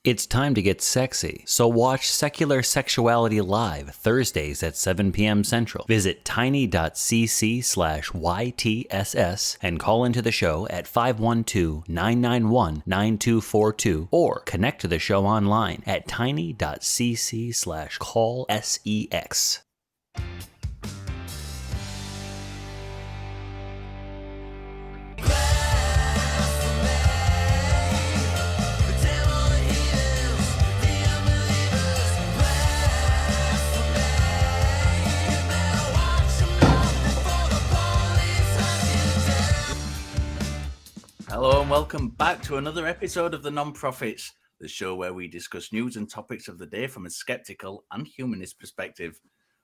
It's time to get sexy, so watch Secular Sexuality Live Thursdays at 7 p.m. Central. Visit tiny.cc/YTSS and call into the show at 512-991-9242 or connect to the show online at tiny.cc/callsex. Hello and welcome back to another episode of The Non-Profits, the show where we discuss news and topics of the day from a skeptical and humanist perspective.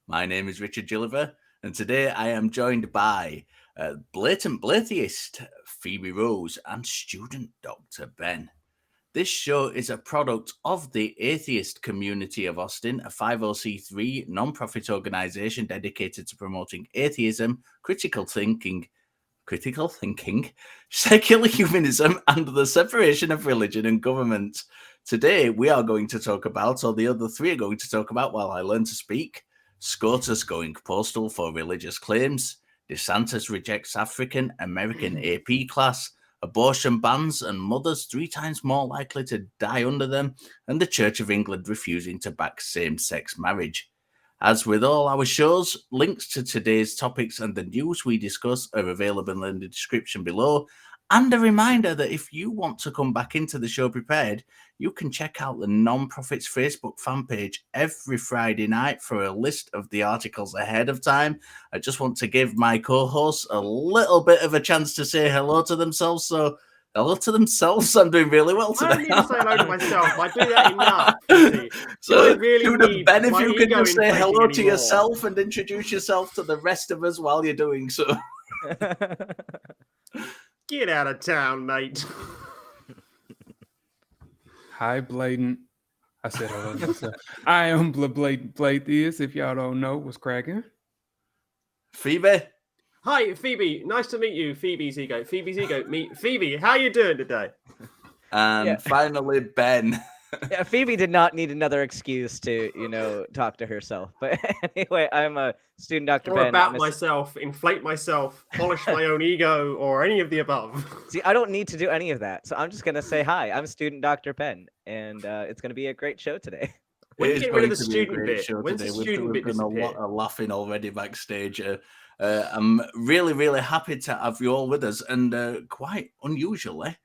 My name is Richard Gilliver, and today I am joined by Blatant Blatheist, Phoebe Rose, and student Dr. Ben. This show is a product of the atheist community of Austin, a 50c3 non-profit organization dedicated to promoting atheism, critical thinking, secular humanism, and the separation of religion and government. Today, we are going to talk about, or the other three are going to talk about while I learn to speak, SCOTUS going postal for religious claims, DeSantis rejects African American AP class, abortion bans and mothers 3 times more likely to die under them, and the Church of England refusing to back same-sex marriage. As with all our shows, links to today's topics and the news we discuss are available in the description below. And a reminder that if you want to come back into the show prepared, you can check out the Non-Profits Facebook fan page every Friday night for a list of the articles ahead of time. I just want to give my co-hosts a little bit of a chance to say hello to themselves. So hello to themselves. I'm doing really well today. I don't need to say hello to myself. I do that enough. So, really Ben, if you could just say hello to anymore. yourself and introduce yourself to the rest of us while you're doing so. Get out of town, mate. Hi, Blatant. I said hello to myself. I am Blatant Blatheist, if y'all don't know what's cracking. Phoebe. Hi, Phoebe. Nice to meet you, Phoebe's Ego. Phoebe's Ego. Meet Phoebe. How you doing today? And finally, Ben. Yeah, Phoebe did not need another excuse to, talk to herself. But anyway, I'm a student Dr. Or Ben. about myself, inflate myself, polish my own ego, or any of the above. See, I don't need to do any of that. So I'm just going to say hi. I'm student Dr. Ben, and it's going to be a great show today. When you get rid of the student bit? When's the student bit disappear? We've done a lot of laughing already backstage. I'm really, really happy to have you all with us. And quite unusually,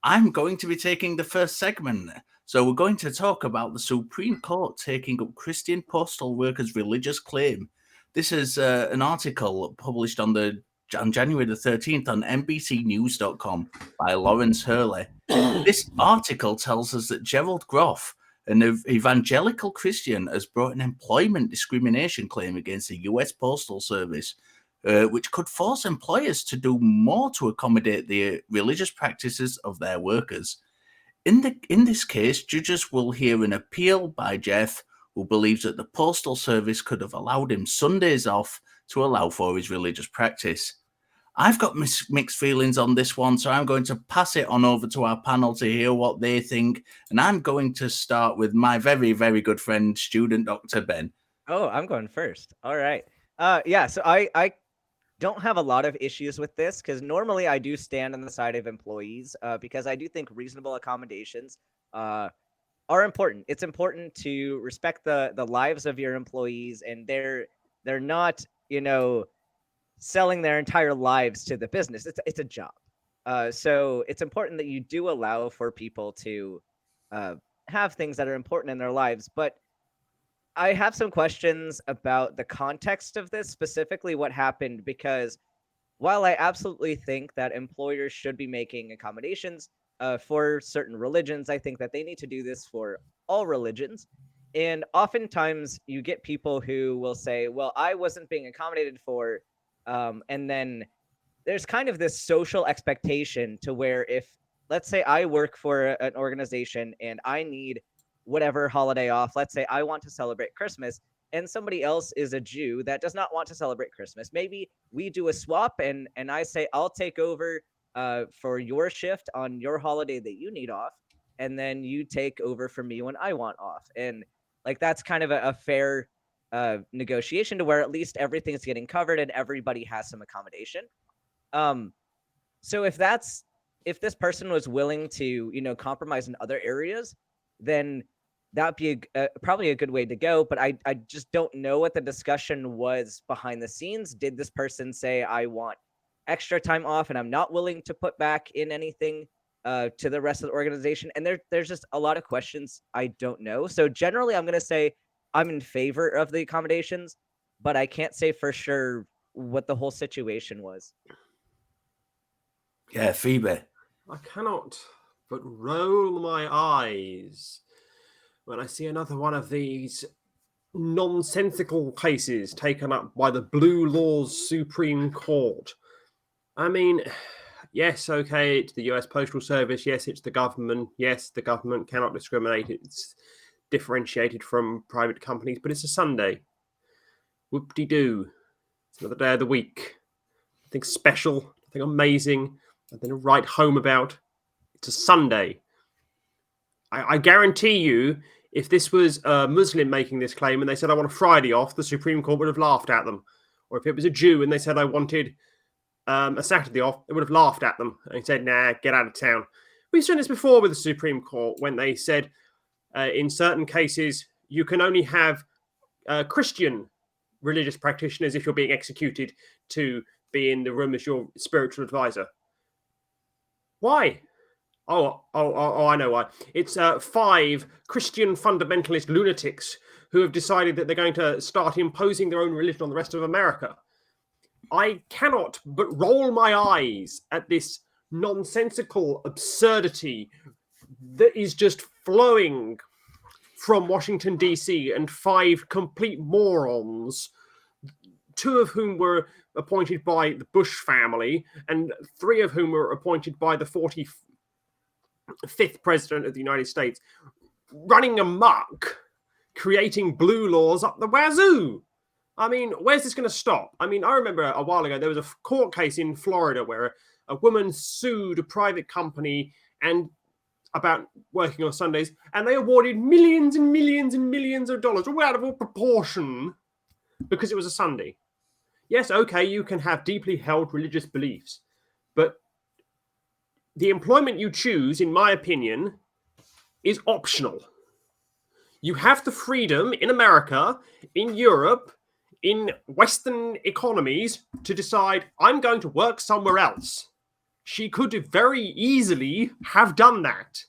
I'm going to be taking the first segment. So we're going to talk about the Supreme Court taking up Christian postal workers' religious claim. This is an article published on January the 13th on NBCnews.com by Lawrence Hurley. This article tells us that Gerald Groff, an evangelical Christian, has brought an employment discrimination claim against the U.S. Postal Service, which could force employers to do more to accommodate the religious practices of their workers. In this case, judges will hear an appeal by Jeff, who believes that the Postal Service could have allowed him Sundays off to allow for his religious practice. I've got mixed feelings on this one, so I'm going to pass it on over to our panel to hear what they think. And I'm going to start with my very, very good friend, student Dr. Ben. Oh, I'm going first. All right. So I don't have a lot of issues with this because normally I do stand on the side of employees because I do think reasonable accommodations are important. It's important to respect the lives of your employees, and they're not, selling their entire lives to the business. It's a job. So it's important that you do allow for people to have things that are important in their lives. But I have some questions about the context of this, specifically what happened, because while I absolutely think that employers should be making accommodations for certain religions, I think that they need to do this for all religions. And oftentimes you get people who will say, well, I wasn't being accommodated for, and then there's kind of this social expectation to where if, let's say I work for an organization and I need whatever holiday off. Let's say I want to celebrate Christmas and somebody else is a Jew that does not want to celebrate Christmas. Maybe we do a swap and I say, I'll take over for your shift on your holiday that you need off. and then you take over for me when I want off. And like that's kind of a fair negotiation to where at least everything's getting covered and everybody has some accommodation. So if this person was willing to, compromise in other areas, then that'd be probably a good way to go. But I just don't know what the discussion was behind the scenes. Did this person say, I want extra time off and I'm not willing to put back in anything to the rest of the organization? And there's just a lot of questions I don't know. So generally, I'm going to say I'm in favor of the accommodations, but I can't say for sure what the whole situation was. Yeah, Phoebe. I cannot but roll my eyes when I see another one of these nonsensical cases taken up by the Blue Laws Supreme Court. I mean, yes, okay, it's the US Postal Service. Yes, it's the government. Yes, the government cannot discriminate. It's differentiated from private companies, but it's a Sunday. Whoop-de-doo. It's another day of the week. Nothing special, nothing amazing, nothing to write home about. It's a Sunday. I guarantee you, if this was a Muslim making this claim and they said, I want a Friday off, the Supreme Court would have laughed at them. Or if it was a Jew and they said, I wanted a Saturday off, they would have laughed at them and said, nah, get out of town. We've seen this before with the Supreme Court when they said, in certain cases, you can only have Christian religious practitioners if you're being executed to be in the room as your spiritual advisor. Why? Oh, I know why. It's 5 Christian fundamentalist lunatics who have decided that they're going to start imposing their own religion on the rest of America. I cannot but roll my eyes at this nonsensical absurdity that is just flowing from Washington, D.C., and 5 complete morons, 2 of whom were appointed by the Bush family, and 3 of whom were appointed by the 45th president of the United States, running amok, creating blue laws up the wazoo. I mean, where's this going to stop? I mean, I remember a while ago, there was a court case in Florida where a woman sued a private company and about working on Sundays, and they awarded millions and millions and millions of dollars, all out of all proportion, because it was a Sunday. Yes, okay, you can have deeply held religious beliefs, but the employment you choose, in my opinion, is optional. You have the freedom in America, in Europe, in Western economies to decide, I'm going to work somewhere else. She could very easily have done that.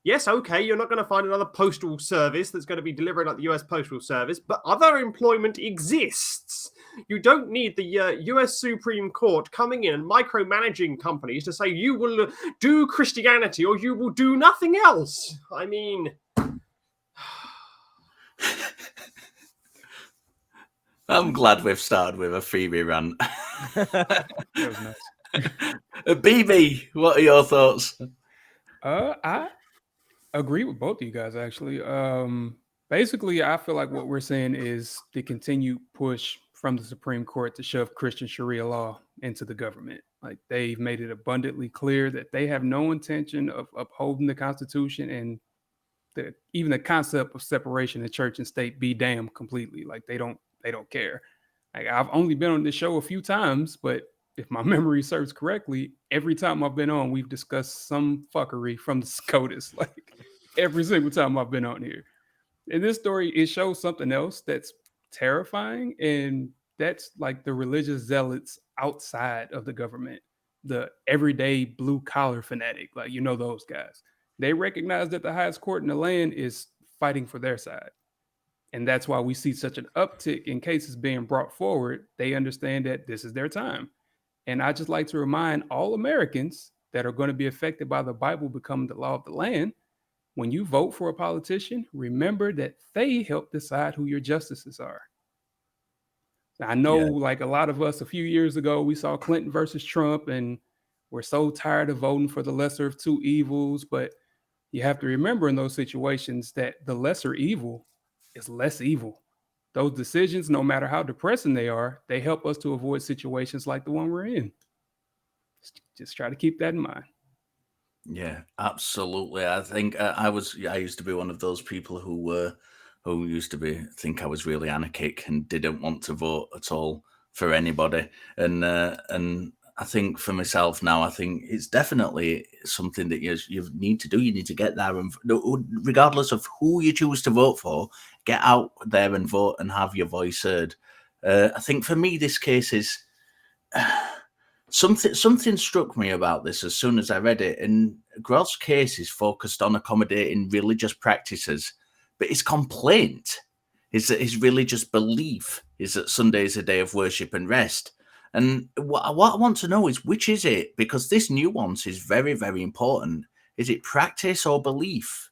Yes, okay, you're not going to find another postal service that's going to be delivering like the US Postal Service, but other employment exists. You don't need the US Supreme Court coming in and micromanaging companies to say you will do Christianity or you will do nothing else. I mean... I'm glad we've started with a Phoebe rant. That was nice. BB, what are your thoughts? I agree with both of you guys, actually. Basically, I feel like what we're saying is the continued push from the Supreme Court to shove Christian Sharia law into the government. Like, they've made it abundantly clear that they have no intention of upholding the Constitution and even the concept of separation of church and state be damned completely. Like, they don't care. Like, I've only been on this show a few times, but if my memory serves correctly, every time I've been on, we've discussed some fuckery from the SCOTUS. Like, every single time I've been on here. In this story, it shows something else that's terrifying, and that's like the religious zealots outside of the government, the everyday blue collar fanatic, like, those guys. They recognize that the highest court in the land is fighting for their side. And that's why we see such an uptick in cases being brought forward. They understand that this is their time. And I just like to remind all Americans that are going to be affected by the Bible becoming the law of the land, when you vote for a politician, remember that they help decide who your justices are. I know, like a lot of us a few years ago, we saw Clinton versus Trump, and we're so tired of voting for the lesser of two evils. But you have to remember in those situations that the lesser evil is less evil. Those decisions, no matter how depressing they are, they help us to avoid situations like the one we're in. Just try to keep that in mind. Yeah, absolutely. I think I used to be one of those people who used to think I was really anarchic and didn't want to vote at all for anybody. And I think for myself now, I think it's definitely something that you need to do. You need to get there, and regardless of who you choose to vote for, get out there and vote and have your voice heard. I think for me, this case is. Something struck me about this as soon as I read it, and Groth's case is focused on accommodating religious practices, but his complaint is that his religious belief is that Sunday is a day of worship and rest. And what I want to know is, which is it? Because this nuance is very, very important. Is it practice or belief?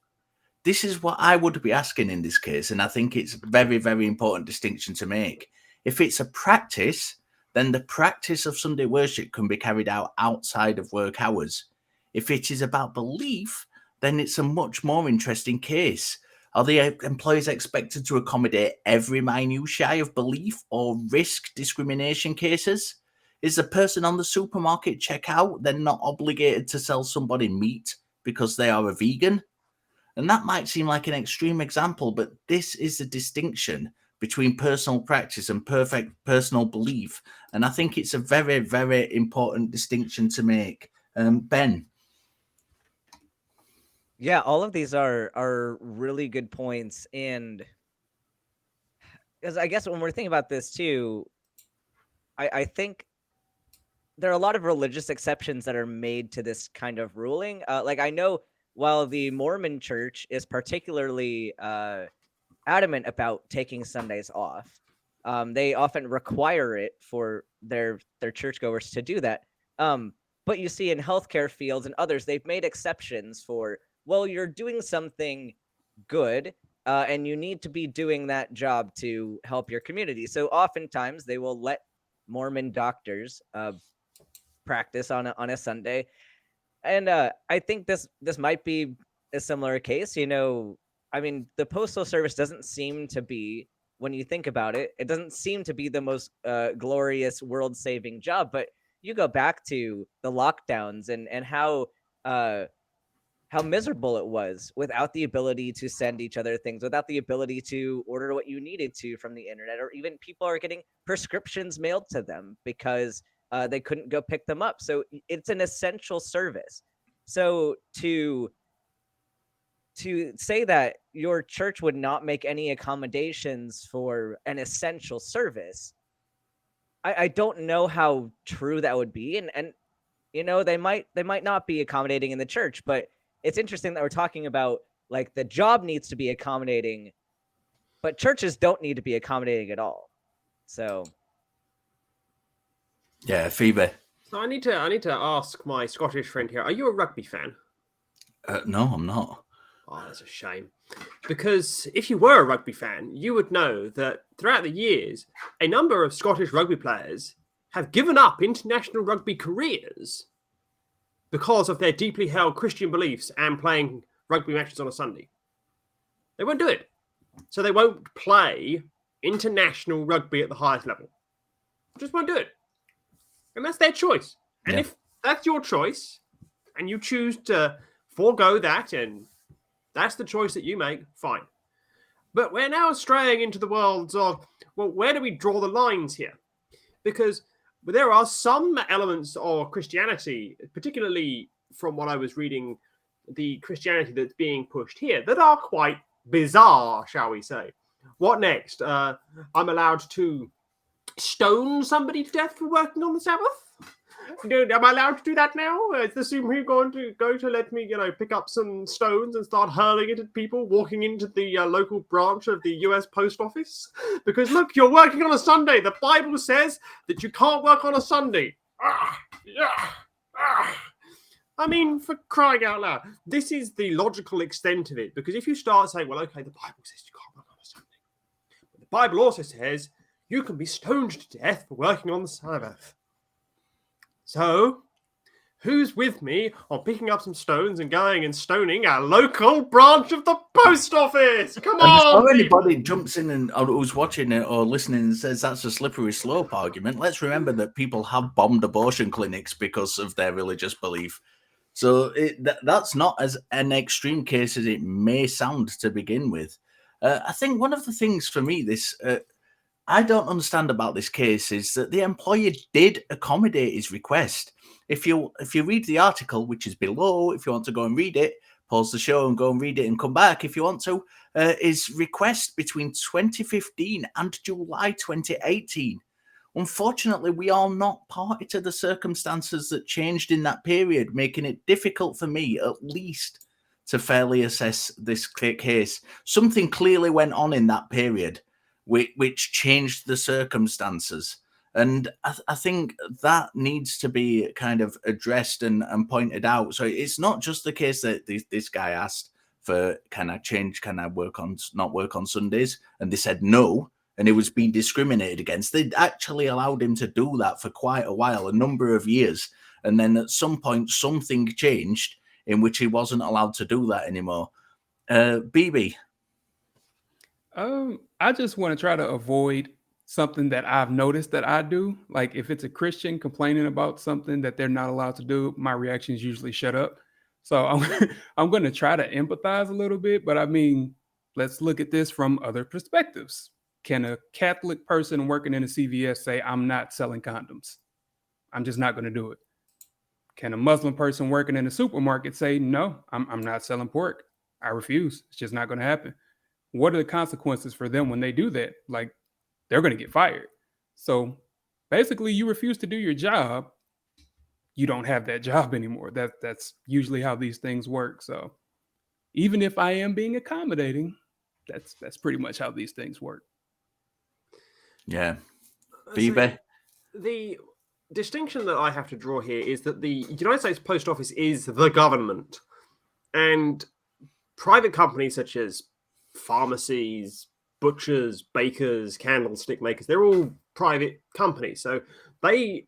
This is what I would be asking in this case, and I think it's a very, very important distinction to make. If it's a practice, then the practice of Sunday worship can be carried out outside of work hours. If it is about belief, then it's a much more interesting case. Are the employers expected to accommodate every minutiae of belief or risk discrimination cases? Is the person on the supermarket checkout then not obligated to sell somebody meat because they are a vegan? And that might seem like an extreme example, but this is the distinction between personal practice and perfect personal belief. And I think it's a very, very important distinction to make. Ben? Yeah, all of these are really good points. And because I guess when we're thinking about this too, I think there are a lot of religious exceptions that are made to this kind of ruling. Like I know while the Mormon church is particularly adamant about taking Sundays off, they often require it for their churchgoers to do that. But you see in healthcare fields and others, they've made exceptions for, well, you're doing something good, and you need to be doing that job to help your community. So oftentimes they will let Mormon doctors practice on a Sunday. And I think this might be a similar case. You know, I mean, the Postal Service doesn't seem to be, when you think about it, it doesn't seem to be the most glorious world-saving job. But you go back to the lockdowns and how miserable it was without the ability to send each other things, without the ability to order what you needed to from the internet, or even people are getting prescriptions mailed to them because they couldn't go pick them up. So it's an essential service. So to say that your church would not make any accommodations for an essential service, I don't know how true that would be. And you know, they might not be accommodating in the church, but it's interesting that we're talking about like the job needs to be accommodating, but churches don't need to be accommodating at all. So Yeah, Phoebe. So I need to ask my Scottish friend here. Are you a rugby fan? No, I'm not. Oh, that's a shame. Because if you were a rugby fan, you would know that throughout the years, a number of Scottish rugby players have given up international rugby careers because of their deeply held Christian beliefs and playing rugby matches on a Sunday. They won't do it. So they won't play international rugby at the highest level. Just won't do it. And that's their choice. And if that's your choice and you choose to forego that and that's the choice that you make, fine. But we're now straying into the worlds of, well, where do we draw the lines here? Because there are some elements of Christianity, particularly from what I was reading, the Christianity that's being pushed here, that are quite bizarre, shall we say. What next? I'm allowed to stone somebody to death for working on the Sabbath? Am I allowed to do that now? Is the Supreme Court going to let me, pick up some stones and start hurling it at people walking into the local branch of the US Post Office? Because look, you're working on a Sunday. The Bible says that you can't work on a Sunday. I mean, for crying out loud, this is the logical extent of it. Because if you start saying, well, okay, the Bible says you can't work on a Sunday, but the Bible also says you can be stoned to death for working on the Sabbath. So, who's with me on picking up some stones and going and stoning our local branch of the post office? Come on! Before anybody jumps in and or who's watching it or listening and says that's a slippery slope argument, let's remember that people have bombed abortion clinics because of their religious belief. So that's not as an extreme case as it may sound to begin with. I think one of the things for me, I don't understand about this case is that the employer did accommodate his request. If you read the article, which is below, if you want to go and read it, pause the show and go and read it and come back if you want to, his request between 2015 and July 2018. Unfortunately, we are not party to the circumstances that changed in that period, making it difficult for me, at least, to fairly assess this case. Something clearly went on in that period which changed the circumstances. And I think that needs to be kind of addressed and pointed out. So it's not just the case that this guy asked for, can I not work on Sundays? And they said no. And it was being discriminated against. They actually allowed him to do that for quite a while, a number of years. And then at some point, something changed in which he wasn't allowed to do that anymore. BB? I just want to try to avoid something that I've noticed that I do. Like if it's a Christian complaining about something that they're not allowed to do, my reaction is usually shut up. So I'm going to try to empathize a little bit. But I mean, let's look at this from other perspectives. Can a Catholic person working in a CVS say, I'm not selling condoms? I'm just not going to do it. Can a Muslim person working in a supermarket say, no, I'm not selling pork? I refuse. It's just not going to happen. What are the consequences for them when they do that? Like, they're going to get fired. So basically, you refuse to do your job, you don't have that job anymore. That's usually how these things work. So even if I am being accommodating, that's pretty much how these things work. Yeah. Phoebe? The distinction that I have to draw here is that the United States Post Office is the government, and private companies such as pharmacies, butchers, bakers, candlestick makers, they're all private companies. So they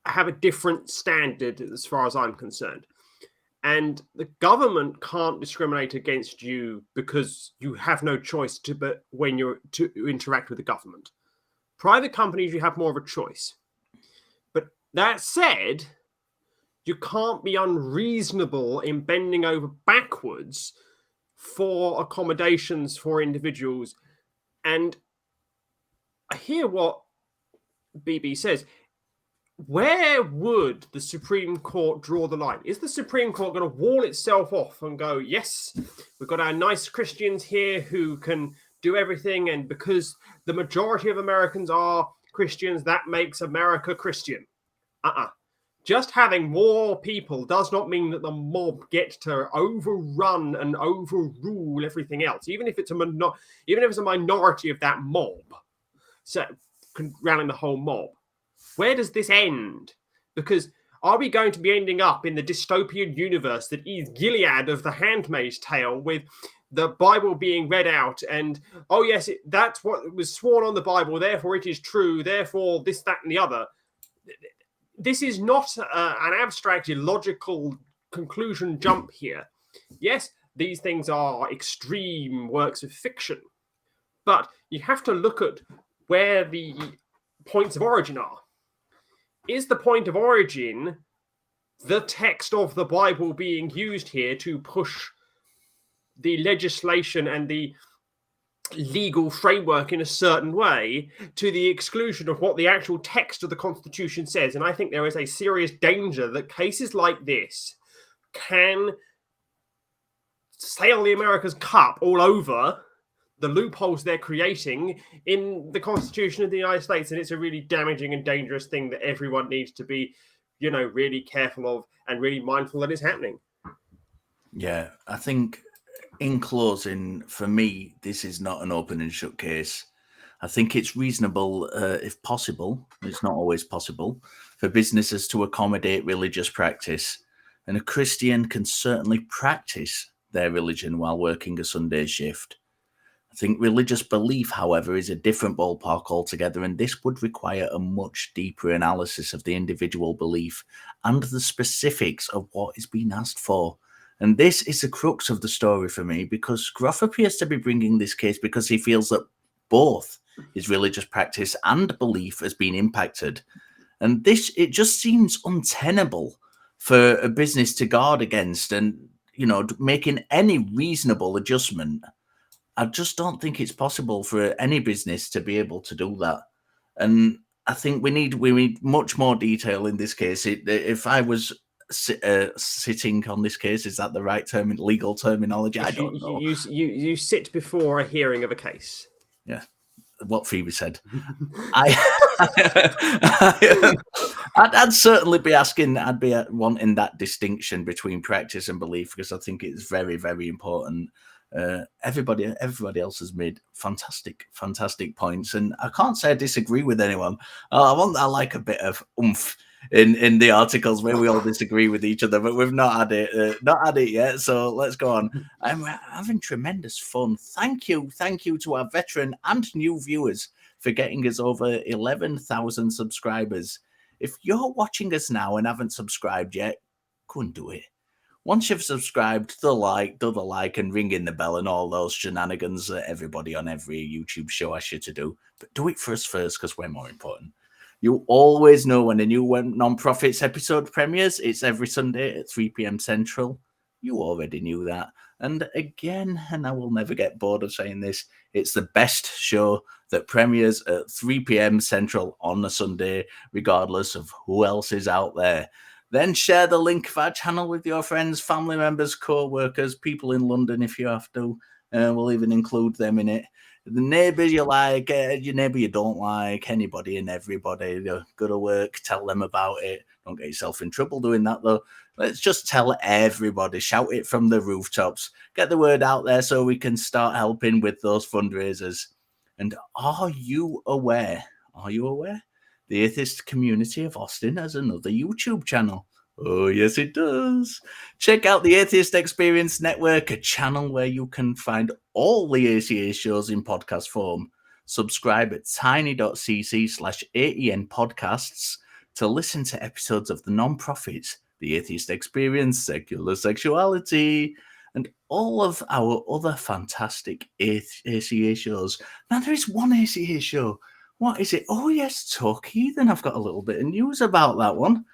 have a different standard as far as I'm concerned. And the government can't discriminate against you because you have no choice when you're to interact with the government. Private companies, you have more of a choice. But that said, you can't be unreasonable in bending over backwards for accommodations for individuals. And I hear what BB says. Where would the Supreme Court draw the line? Is the Supreme Court going to wall itself off and go, yes, we've got our nice Christians here who can do everything, and because the majority of Americans are Christians, that makes America Christian? Just having more people does not mean that the mob get to overrun and overrule everything else, even if it's a minority of that mob, so running the whole mob. Where does this end? Because are we going to be ending up in the dystopian universe that is Gilead of The Handmaid's Tale, with the Bible being read out and, oh yes, that's what was sworn on the Bible, therefore it is true, therefore this, that, and the other? This is not an abstract, illogical conclusion jump here. Yes, these things are extreme works of fiction, but you have to look at where the points of origin are. Is the point of origin the text of the Bible being used here to push the legislation and the legal framework in a certain way to the exclusion of what the actual text of the Constitution says? And I think there is a serious danger that cases like this can sail the America's cup all over the loopholes they're creating in the Constitution of the United States. And it's a really damaging and dangerous thing that everyone needs to be, really careful of and really mindful that is happening. Yeah, I think in closing, for me, this is not an open and shut case. I think it's reasonable, if possible, it's not always possible, for businesses to accommodate religious practice. And a Christian can certainly practice their religion while working a Sunday shift. I think religious belief, however, is a different ballpark altogether, and this would require a much deeper analysis of the individual belief and the specifics of what is being asked for. And this is the crux of the story for me, because Groff appears to be bringing this case because he feels that both his religious practice and belief has been impacted. And it just seems untenable for a business to guard against, and making any reasonable adjustment. I just don't think it's possible for any business to be able to do that. And I think we need much more detail in this case. If I was sitting on this case, is that the right term in legal terminology? I don't know. You sit before a hearing of a case. Yeah, what Phoebe said. I'd certainly be asking. I'd be wanting that distinction between practice and belief, because I think it's very, very important. Everybody else has made fantastic points, and I can't say I disagree with anyone. I like a bit of oomph in the articles where we all disagree with each other, but we've not had it yet. So let's go on. I'm having tremendous fun. Thank you to our veteran and new viewers for getting us over 11,000 subscribers. If you're watching us now and haven't subscribed yet, go and do it. Once you've subscribed, do the like and ring in the bell and all those shenanigans that everybody on every YouTube show asks you to do. But do it for us first, because we're more important. You always know when a new Non-Profits episode premieres. It's every Sunday at 3 p.m. Central. You already knew that. And again, and I will never get bored of saying this, it's the best show that premieres at 3 p.m. Central on a Sunday, regardless of who else is out there. Then share the link of our channel with your friends, family members, co-workers, people in London if you have to. We'll even include them in it. The neighbours you like, your neighbour you don't like, anybody and everybody. Go to work, tell them about it. Don't get yourself in trouble doing that, though. Let's just tell everybody. Shout it from the rooftops. Get the word out there so we can start helping with those fundraisers. And are you aware? The atheist community of Austin has another YouTube channel. Oh, yes, it does. Check out the Atheist Experience Network, a channel where you can find all the ACA shows in podcast form. Subscribe at tiny.cc/AEN podcasts to listen to episodes of The Non-Profits, The Atheist Experience, Secular Sexuality, and all of our other fantastic ACA shows. Now, there is one ACA show. What is it? Oh, yes, Talk Heathen. I've got a little bit of news about that one.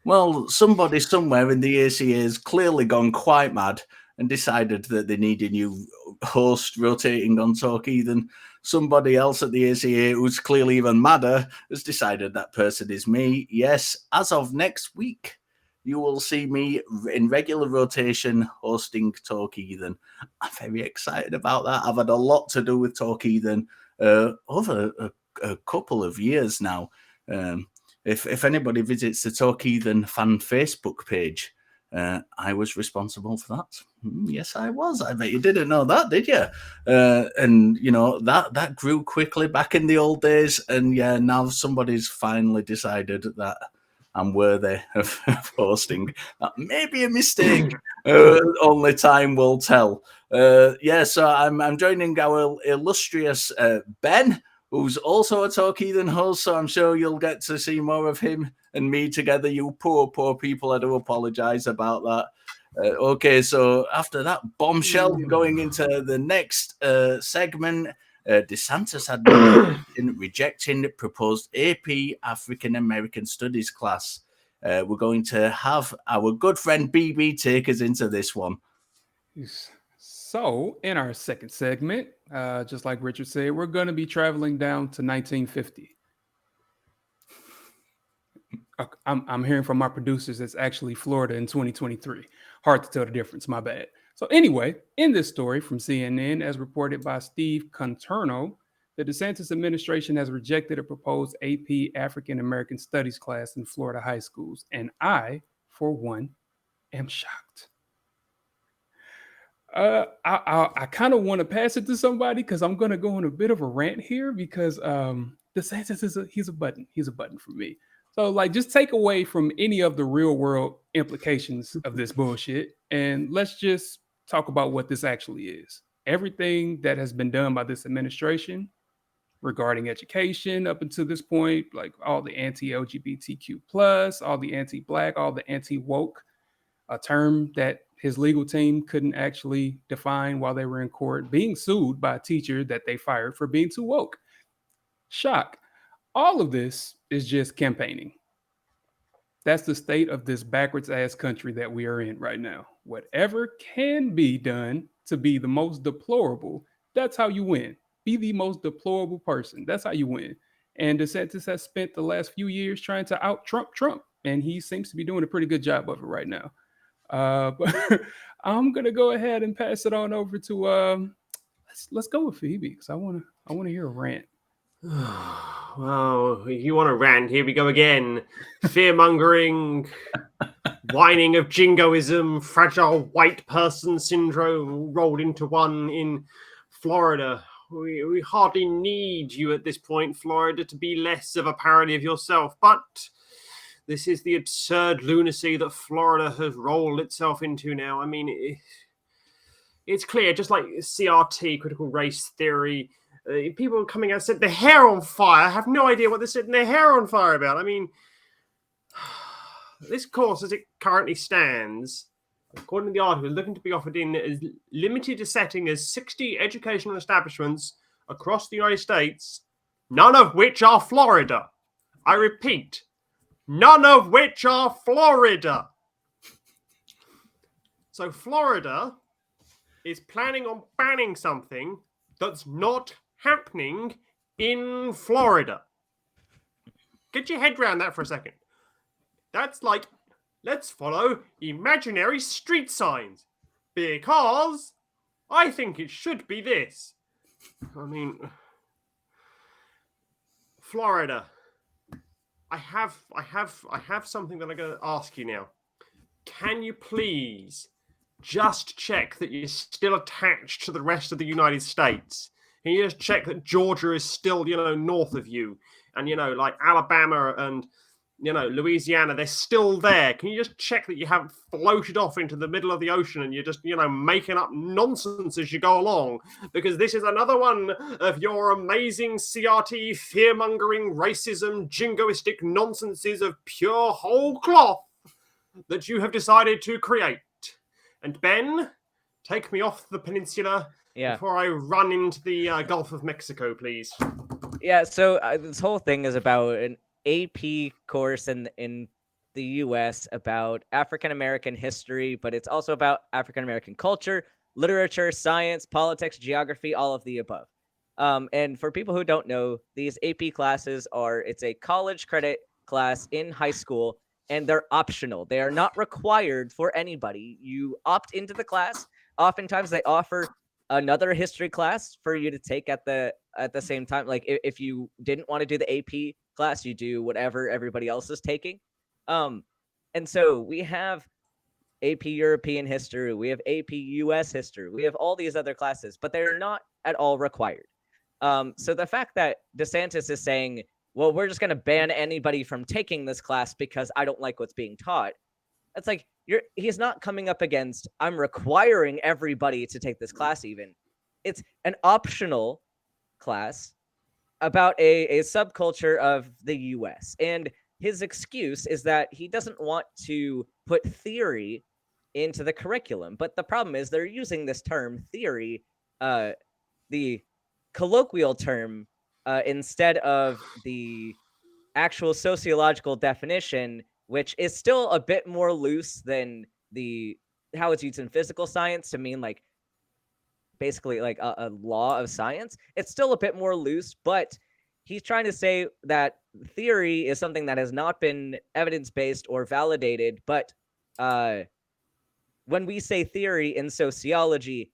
Well, somebody somewhere in the ACA has clearly gone quite mad and decided that they need a new host rotating on Talk Heathen. Somebody else at the ACA who's clearly even madder has decided that person is me. Yes, as of next week, you will see me in regular rotation hosting Talk Heathen. I'm very excited about that. I've had a lot to do with Talk Heathen over a couple of years now. If anybody visits the Talk Heathen fan Facebook page, I was responsible for that. Yes, I was. I bet you didn't know that, did you? And that grew quickly back in the old days, and yeah, now somebody's finally decided that I'm worthy of hosting. That may be a mistake. Only time will tell. So I'm joining our illustrious Ben, who's also a Talk Heathen host, so I'm sure you'll get to see more of him and me together. You poor people, I do apologize about that. Okay, so after that bombshell, going into the next segment, DeSantis had been rejecting proposed AP African American Studies class. We're going to have our good friend BB take us into this one. So, in our second segment, just like Richard said, we're going to be traveling down to 1950. I'm hearing from my producers it's actually Florida in 2023. Hard to tell the difference, my bad. So anyway, in this story from CNN, as reported by Steve Contorno, the DeSantis administration has rejected a proposed AP African American Studies class in Florida high schools. And I, for one, am shocked. I kind of want to pass it to somebody because I'm going to go on a bit of a rant here because DeSantis he's a button for me. So just take away from any of the real world implications of this bullshit and let's just talk about what this actually is. Everything that has been done by this administration regarding education up until this point, like all the anti-LGBTQ plus, all the anti-black, all the anti-woke, a term that his legal team couldn't actually define while they were in court, being sued by a teacher that they fired for being too woke. Shock. All of this is just campaigning. That's the state of this backwards ass country that we are in right now. Whatever can be done to be the most deplorable, that's how you win. Be the most deplorable person. That's how you win. And DeSantis has spent the last few years trying to out Trump, and he seems to be doing a pretty good job of it right now. But I'm gonna go ahead and pass it on over to let's go with Phoebe, because I wanna hear a rant. Well, you want to rant? Here we go again. Fear-mongering, whining of jingoism, fragile white person syndrome rolled into one in Florida. We hardly need you at this point, Florida, to be less of a parody of yourself. But this is the absurd lunacy that Florida has rolled itself into now. I mean, it's clear, just like CRT, critical race theory, people coming out and said their hair on fire. I have no idea what they're setting their hair on fire about. I mean, this course, as it currently stands, according to the article, is looking to be offered in as limited a setting as 60 educational establishments across the United States, none of which are Florida. I repeat, none of which are Florida. So Florida is planning on banning something that's not happening in Florida. Get your head around that for a second. That's like, let's follow imaginary street signs, because I think it should be this. I mean, Florida. I have something that I'm going to ask you now. Can you please just check that you're still attached to the rest of the United States? Can you just check that Georgia is still, north of you? And, like Alabama and, Louisiana, they're still there. Can you just check that you haven't floated off into the middle of the ocean and you're just, making up nonsense as you go along? Because this is another one of your amazing CRT, fear-mongering, racism, jingoistic nonsenses of pure whole cloth that you have decided to create. And Ben, take me off the peninsula before I run into the Gulf of Mexico, please. Yeah, so this whole thing is about an AP course in the U.S. about African-American history, but it's also about African-American culture, literature, science, politics, geography, all of the above. And for people who don't know, these AP classes it's a college credit class in high school, and they're optional. They are not required for anybody. You opt into the class. Oftentimes they offer another history class for you to take at the same time. Like if you didn't want to do the AP class, you do whatever everybody else is taking. And so we have AP European history, we have AP US history, we have all these other classes, but they're not at all required. So the fact that DeSantis is saying, well, we're just going to ban anybody from taking this class because I don't like what's being taught. It's like, he's not coming up against, I'm requiring everybody to take this class even. It's an optional class about a subculture of the US. And his excuse is that he doesn't want to put theory into the curriculum. But the problem is they're using this term theory, the colloquial term, instead of the actual sociological definition, which is still a bit more loose than how it's used in physical science to mean like basically like a law of science. It's still a bit more loose, but he's trying to say that theory is something that has not been evidence-based or validated. But when we say theory in sociology,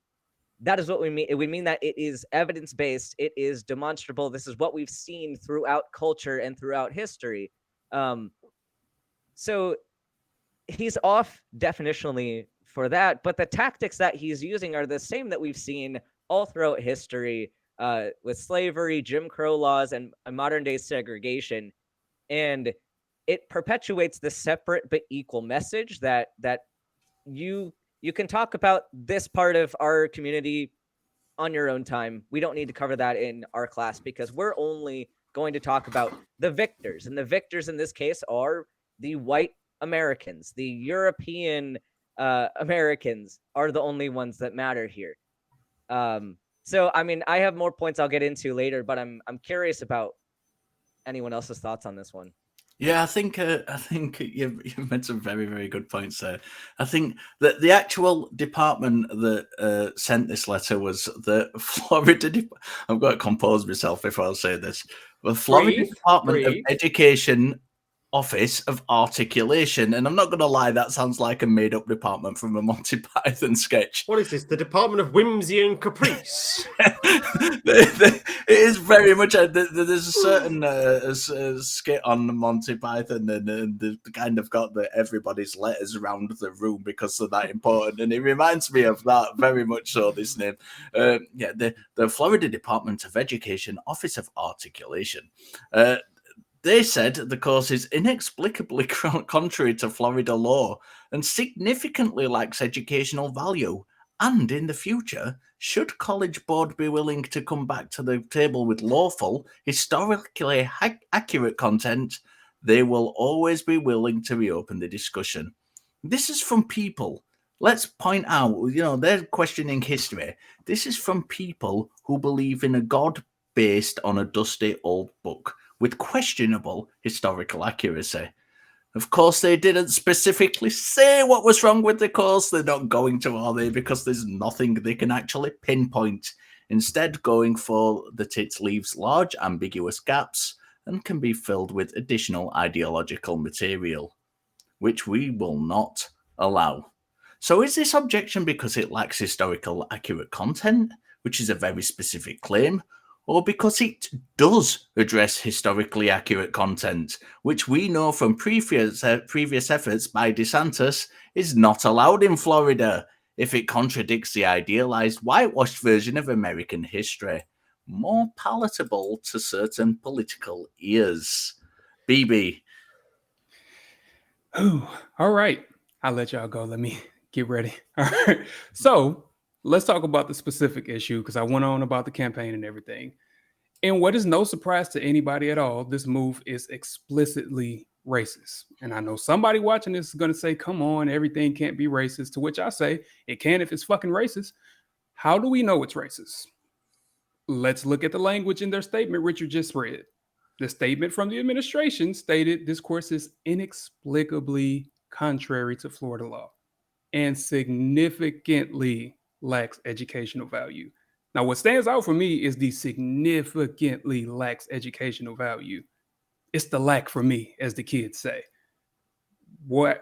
that is what we mean. We mean that it is evidence-based. It is demonstrable. This is what we've seen throughout culture and throughout history. So he's off definitionally for that, but the tactics that he's using are the same that we've seen all throughout history with slavery, Jim Crow laws, and modern-day segregation. And it perpetuates the separate but equal message that you can talk about this part of our community on your own time. We don't need to cover that in our class because we're only going to talk about the victors. And the victors in this case are the white Americans. The European Americans are the only ones that matter here. So, I mean, I have more points I'll get into later, but I'm curious about anyone else's thoughts on this one. Yeah, I think you've made some very, very good points there. I think that the actual department that sent this letter was the Florida. I've got to compose myself before I say this. The Florida Breathe, Department of breathe. Education Office of Articulation, and I'm not going to lie, that sounds like a made-up department from a Monty Python sketch. What is this? The Department of Whimsy and Caprice? It is very much. There's a certain skit on Monty Python, and they kind of got everybody's letters around the room because they're that important, and it reminds me of that very much. So this name, the Florida Department of Education Office of Articulation. They said the course is inexplicably contrary to Florida law and significantly lacks educational value. And in the future, should College Board be willing to come back to the table with lawful, historically accurate content, they will always be willing to reopen the discussion. This is from people. Let's point out, they're questioning history. This is from people who believe in a God based on a dusty old book with questionable historical accuracy. Of course, they didn't specifically say what was wrong with the course. They're not going to, are they? Because there's nothing they can actually pinpoint. Instead, going for that it leaves large ambiguous gaps and can be filled with additional ideological material, which we will not allow. So is this objection because it lacks historical accurate content, which is a very specific claim, or because it does address historically accurate content, which we know from previous efforts by DeSantis is not allowed in Florida if it contradicts the idealized whitewashed version of American history, more palatable to certain political ears? BB. All right. I'll let y'all go. Let me get ready. All right. So let's talk about the specific issue because I went on about the campaign and everything. And what is no surprise to anybody at all, this move is explicitly racist. And I know somebody watching this is going to say, come on, everything can't be racist. To which I say, it can if it's fucking racist. How do we know it's racist? Let's look at the language in their statement Richard just read. The statement from the administration stated this course is inexplicably contrary to Florida law and significantly lacks educational value. Now, what stands out for me is the significantly lacks educational value. It's the lack for me, as the kids say. Why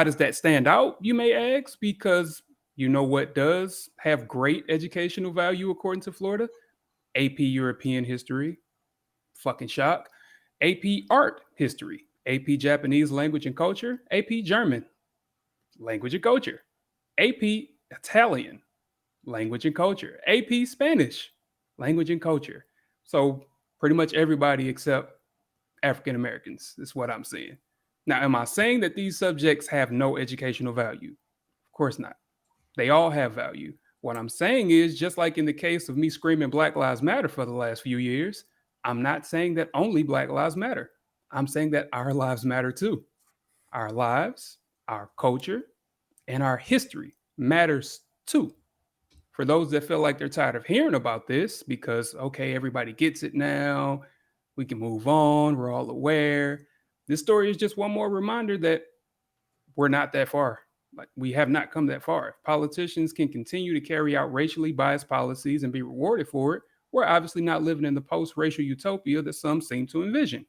does that stand out, you may ask? Because you know what does have great educational value according to Florida? AP European history, fucking shock. AP art history, AP Japanese language and culture, AP German language and culture, AP Italian language and culture, AP Spanish language and culture. So pretty much everybody except African Americans is what I'm saying. Now, am I saying that these subjects have no educational value? Of course not. They all have value. What I'm saying is, just like in the case of me screaming Black Lives Matter for the last few years, I'm not saying that only Black Lives Matter. I'm saying that our lives matter too. Our lives, our culture, and our history matters too. For those that feel like they're tired of hearing about this because, okay, everybody gets it now, we can move on, we're all aware. This story is just one more reminder that we're not that far. Like, we have not come that far. If politicians can continue to carry out racially biased policies and be rewarded for it, we're obviously not living in the post-racial utopia that some seem to envision.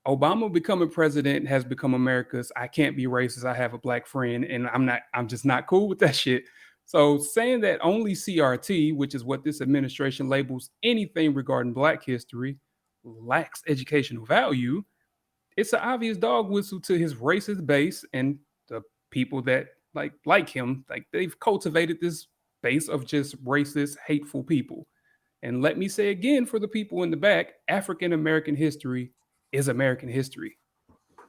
Obama becoming president has become America's I can't be racist, I have a black friend, and I'm just not cool with that shit. So saying that only CRT, which is what this administration labels anything regarding Black history, lacks educational value, it's an obvious dog whistle to his racist base and the people that like him. Like, they've cultivated this base of just racist, hateful people. And let me say again for the people in the back, African American history is American history.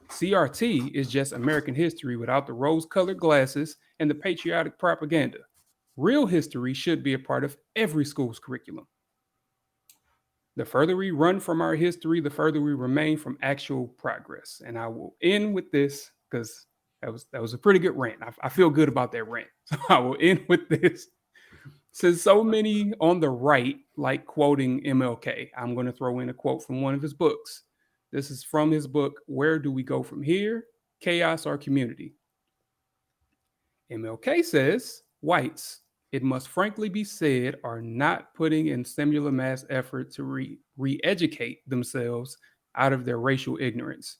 CRT is just American history without the rose-colored glasses and the patriotic propaganda. Real history should be a part of every school's curriculum. The further we run from our history, the further we remain from actual progress. And I will end with this because that was a pretty good rant. I feel good about that rant. So I will end with this. Since so many on the right like quoting MLK, I'm going to throw in a quote from one of his books. This is from his book, Where Do We Go From Here? Chaos or Community. MLK says, whites, it must frankly be said, are not putting in similar mass effort to re-educate themselves out of their racial ignorance.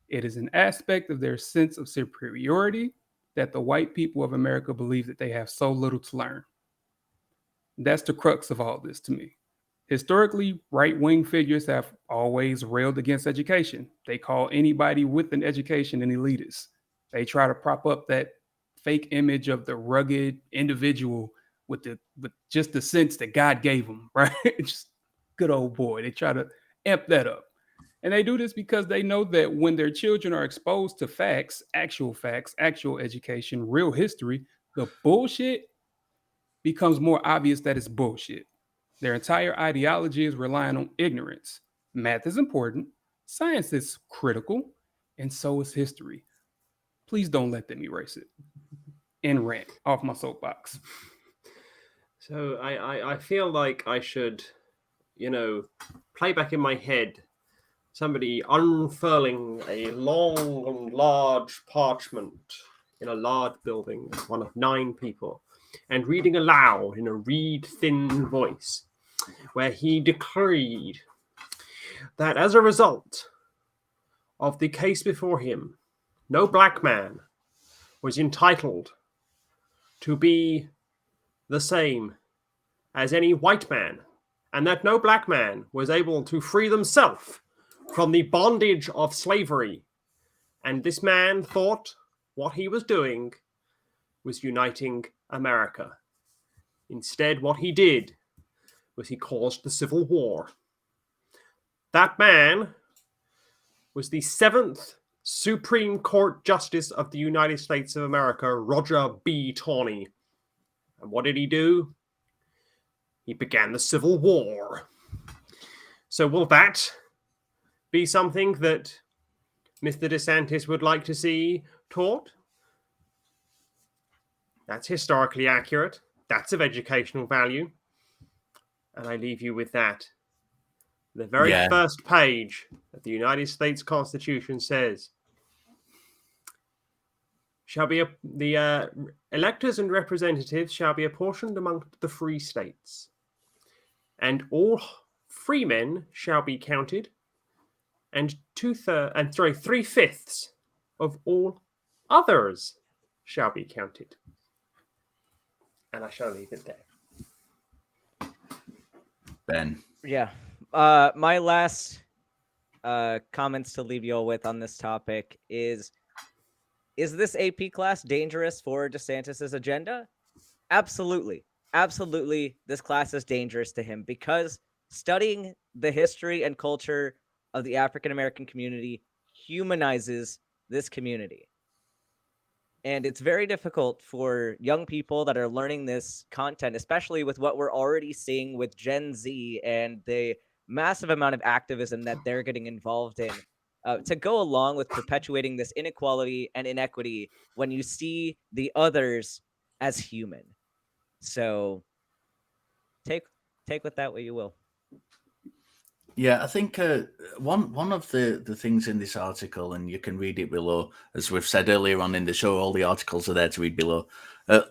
It is an aspect of their sense of superiority that the white people of America believe that they have so little to learn. That's the crux of all this to me. Historically, right-wing figures have always railed against education. They call anybody with an education an elitist. They try to prop up that fake image of the rugged individual with just the sense that God gave them, right? Just good old boy. They try to amp that up. And they do this because they know that when their children are exposed to facts, actual education, real history, the bullshit becomes more obvious that it's bullshit. Their entire ideology is relying on ignorance. Math is important, science is critical, and so is history. Please don't let them erase it. End rant, off my soapbox. So I feel like I should, play back in my head somebody unfurling a long and large parchment in a large building, one of 9 people, and reading aloud in a reed-thin voice, where he decreed that as a result of the case before him, no black man was entitled to be the same as any white man, and that no black man was able to free themselves from the bondage of slavery. And this man thought what he was doing was uniting America. Instead, what he did was he caused the Civil War. That man was the 7th Supreme Court Justice of the United States of America, Roger B. Taney. And what did he do? He began the Civil War. So will that be something that Mr. DeSantis would like to see taught? That's historically accurate. That's of educational value. And I leave you with that. The very first page of the United States Constitution says, the electors and representatives shall be apportioned among the free states, and all free men shall be counted, and 3/5 of all others shall be counted. And I shall leave it there. Ben. Yeah. My last comments to leave you all with on this topic is this AP class dangerous for DeSantis's agenda? Absolutely. Absolutely, this class is dangerous to him because studying the history and culture of the African American community humanizes this community. And it's very difficult for young people that are learning this content, especially with what we're already seeing with Gen Z and the massive amount of activism that they're getting involved in, to go along with perpetuating this inequality and inequity when you see the others as human. So take with that what you will. Yeah, I think one of the things in this article, and you can read it below, as we've said earlier on in the show, all the articles are there to read below.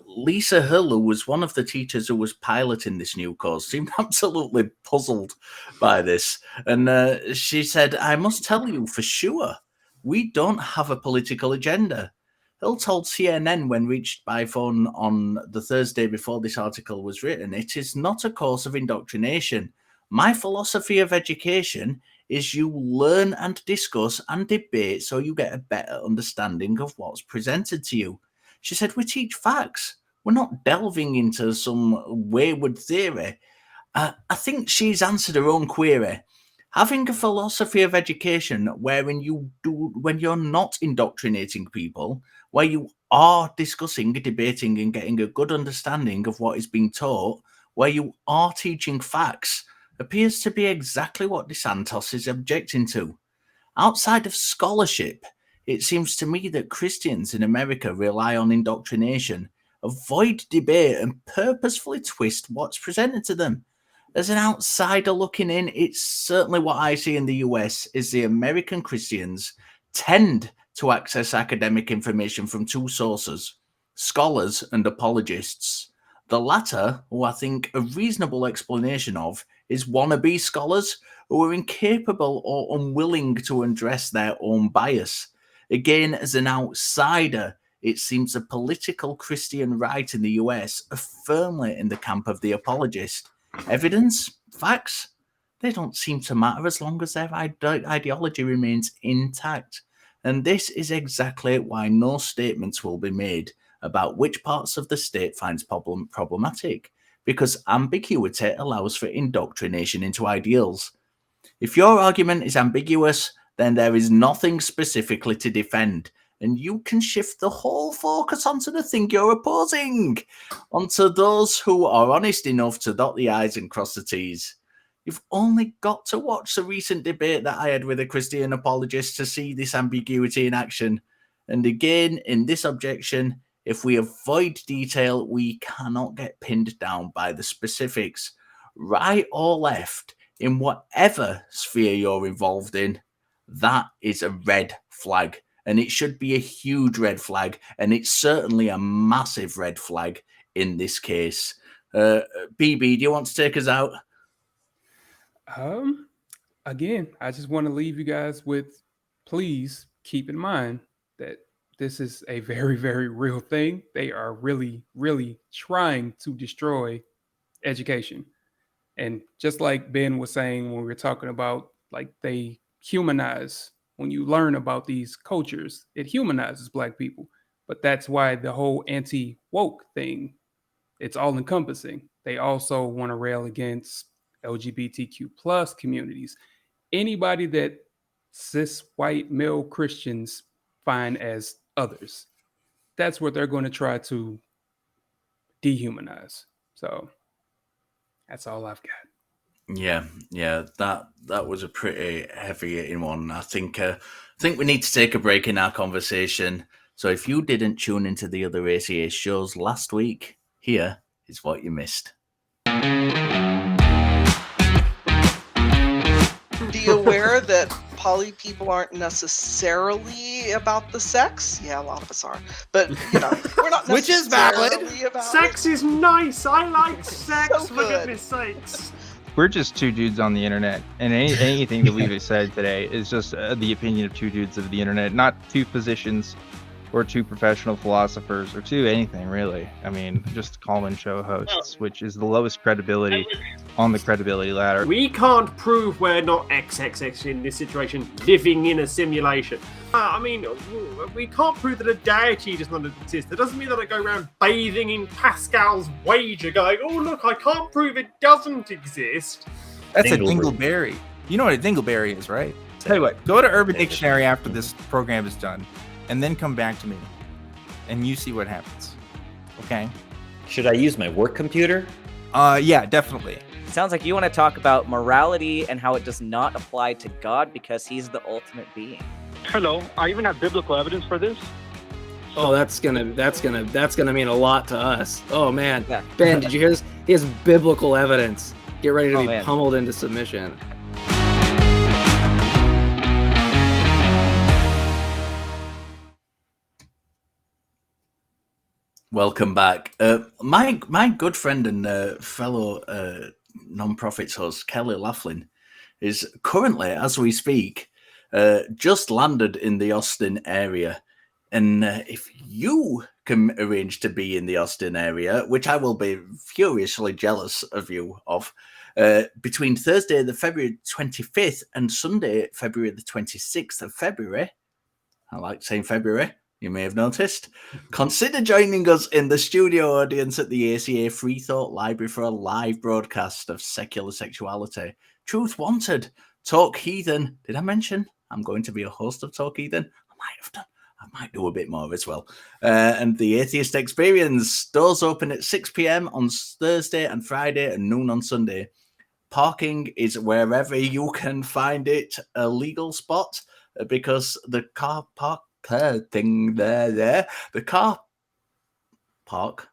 Lisa Hill, who was one of the teachers who was piloting this new course, seemed absolutely puzzled by this. And she said, "I must tell you for sure, we don't have a political agenda." Hill told CNN when reached by phone on the Thursday before this article was written, "It is not a course of indoctrination. My philosophy of education is you learn and discuss and debate so you get a better understanding of what's presented to you." She said, "We teach facts. We're not delving into some wayward theory." I think she's answered her own query. Having a philosophy of education when you're not indoctrinating people, where you are discussing, debating, and getting a good understanding of what is being taught, where you are teaching facts, appears to be exactly what DeSantis is objecting to. Outside of scholarship, it seems to me that Christians in America rely on indoctrination, avoid debate, and purposefully twist what's presented to them. As an outsider looking in, it's certainly what I see in the US is the American Christians tend to access academic information from two sources, scholars and apologists. The latter, who I think a reasonable explanation of, is wannabe scholars who are incapable or unwilling to address their own bias. Again, as an outsider, it seems the political Christian right in the US are firmly in the camp of the apologist. Evidence, facts, they don't seem to matter as long as their ideology remains intact. And this is exactly why no statements will be made about which parts of the state finds problematic, because ambiguity allows for indoctrination into ideals. If your argument is ambiguous, then there is nothing specifically to defend, and you can shift the whole focus onto the thing you're opposing, onto those who are honest enough to dot the I's and cross the T's. You've only got to watch the recent debate that I had with a Christian apologist to see this ambiguity in action. And again, in this objection, if we avoid detail, we cannot get pinned down by the specifics. Right or left, in whatever sphere you're involved in, that is a red flag. And it should be a huge red flag. And it's certainly a massive red flag in this case. BB, do you want to take us out? Again, I just want to leave you guys with, please keep in mind that this is a very, very real thing. They are really, really trying to destroy education. And just like Ben was saying when we were talking about, like, they humanize, when you learn about these cultures, it humanizes Black people. But that's why the whole anti-woke thing, it's all encompassing. They also want to rail against LGBTQ plus communities. Anybody that cis white male Christians find as others, that's what they're going to try to dehumanize. So that's all I've got. Yeah, that was a pretty heavy hitting one. I think we need to take a break in our conversation. So if you didn't tune into the other ACA shows last week, here is what you missed. Are you aware that poly people aren't necessarily about the sex? Yeah, a lot of us are. But, you know, we're not Which is valid. about Sex is nice. I like sex, So for good. goodness sakes. We're just two dudes on the internet, and anything that we've said today is just the opinion of two dudes of the internet, not two physicians or two professional philosophers or two anything really. I mean, just call-in show hosts, which is the lowest credibility on the credibility ladder. We can't prove we're not XXX in this situation, living in a simulation. I mean, we can't prove that a deity does not exist. That doesn't mean that I go around bathing in Pascal's wager going, oh look, I can't prove it doesn't exist. That's a dingleberry. You know what a dingleberry is, right? Tell you what, go to Urban Dictionary after this program is done, and then come back to me, and you see what happens. Okay? Should I use my work computer? Yeah, definitely. Sounds like you want to talk about morality and how it does not apply to God because he's the ultimate being. Hello, I even have biblical evidence for this. Oh, that's gonna mean a lot to us. Oh man, Yeah. Ben, did you hear this? He has biblical evidence. Get ready to Oh, be man. pummeled into submission. Welcome back. My good friend and fellow non-profits host, Kelly Laughlin, is currently, as we speak, just landed in the Austin area. And if you can arrange to be in the Austin area, which I will be furiously jealous of you of, between Thursday, the February 25th and Sunday, February the 26th of February, I like saying February, you may have noticed, consider joining us in the studio audience at the ACA Free Thought Library for a live broadcast of secular sexuality. Truth Wanted, Talk Heathen. Did I mention I'm going to be a host of Talk Heathen? I might have done. I might do a bit more as well. And the Atheist Experience. Doors open at 6 p.m. on Thursday and Friday and noon on Sunday. Parking is wherever you can find it a legal spot because the car park thing there, the car park,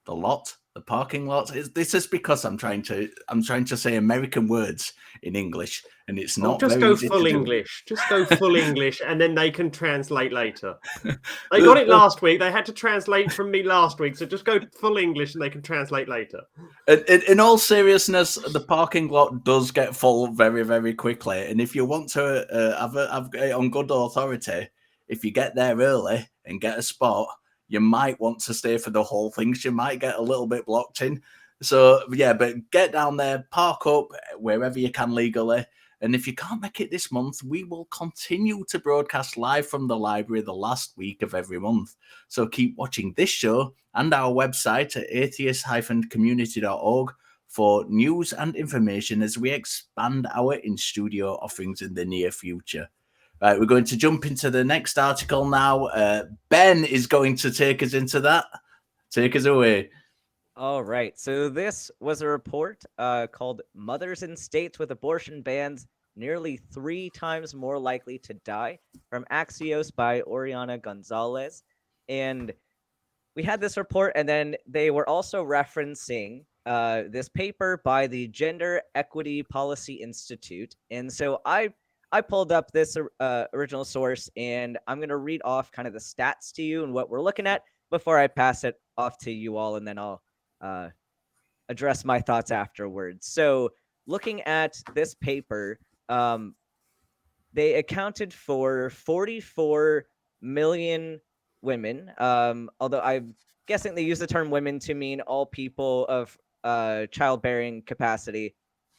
the lot The parking lots. This is because I'm trying to say American words in English, and it's not. Just very go easy full to do. English. Just go full English, and then they can translate later. They got it last week. They had to translate from me last week, so just go full English, and they can translate later. In all seriousness, the parking lot does get full very, very quickly, and if you want to have it on good authority, if you get there early and get a spot, you might want to stay for the whole thing. So you might get a little bit blocked in. So, yeah, but get down there, park up wherever you can legally. And if you can't make it this month, we will continue to broadcast live from the library the last week of every month. So keep watching this show and our website at atheist-community.org for news and information as we expand our in-studio offerings in the near future. Right, we're going to jump into the next article now. Ben is going to take us into that. Take us away. All right. So this was a report called Mothers in States with Abortion Bans Nearly 3 Times More Likely to Die from Axios by Oriana Gonzalez. And we had this report, and then they were also referencing this paper by the Gender Equity Policy Institute. And so I pulled up this original source, and I'm going to read off kind of the stats to you and what we're looking at before I pass it off to you all, and then I'll address my thoughts afterwards. So looking at this paper, they accounted for 44 million women, although I'm guessing they use the term women to mean all people of childbearing capacity.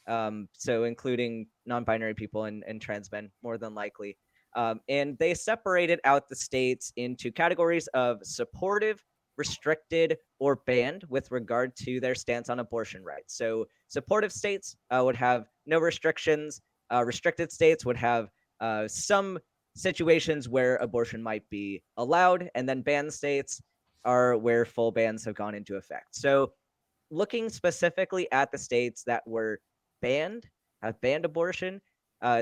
So including non-binary people and trans men, more than likely. And they separated out the states into categories of supportive, restricted, or banned with regard to their stance on abortion rights. So supportive states would have no restrictions. Restricted states would have some situations where abortion might be allowed. And then banned states are where full bans have gone into effect. So looking specifically at the states that were have banned abortion,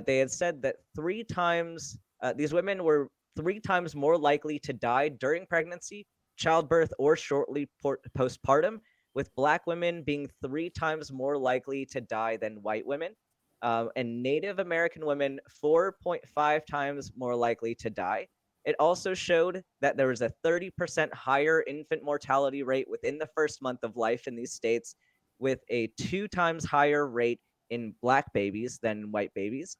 they had said that 3 times these women were 3 times more likely to die during pregnancy, childbirth, or shortly postpartum, with Black women being 3 times more likely to die than white women, and Native American women 4.5 times more likely to die. It also showed that there was a 30% higher infant mortality rate within the first month of life in these states, with a 2 times higher rate in Black babies than white babies.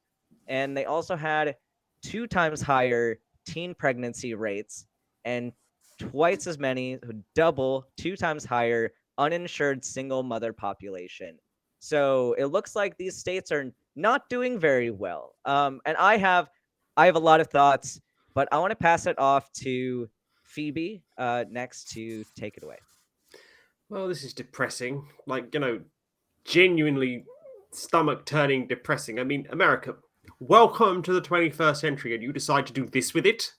And they also had 2 times higher teen pregnancy rates and twice as many, 2 times higher uninsured single mother population. So it looks like these states are not doing very well. And I have a lot of thoughts, but I want to pass it off to Phoebe next to take it away. Well, this is depressing. Genuinely stomach-turning depressing. I mean, America, welcome to the 21st century, and you decide to do this with it?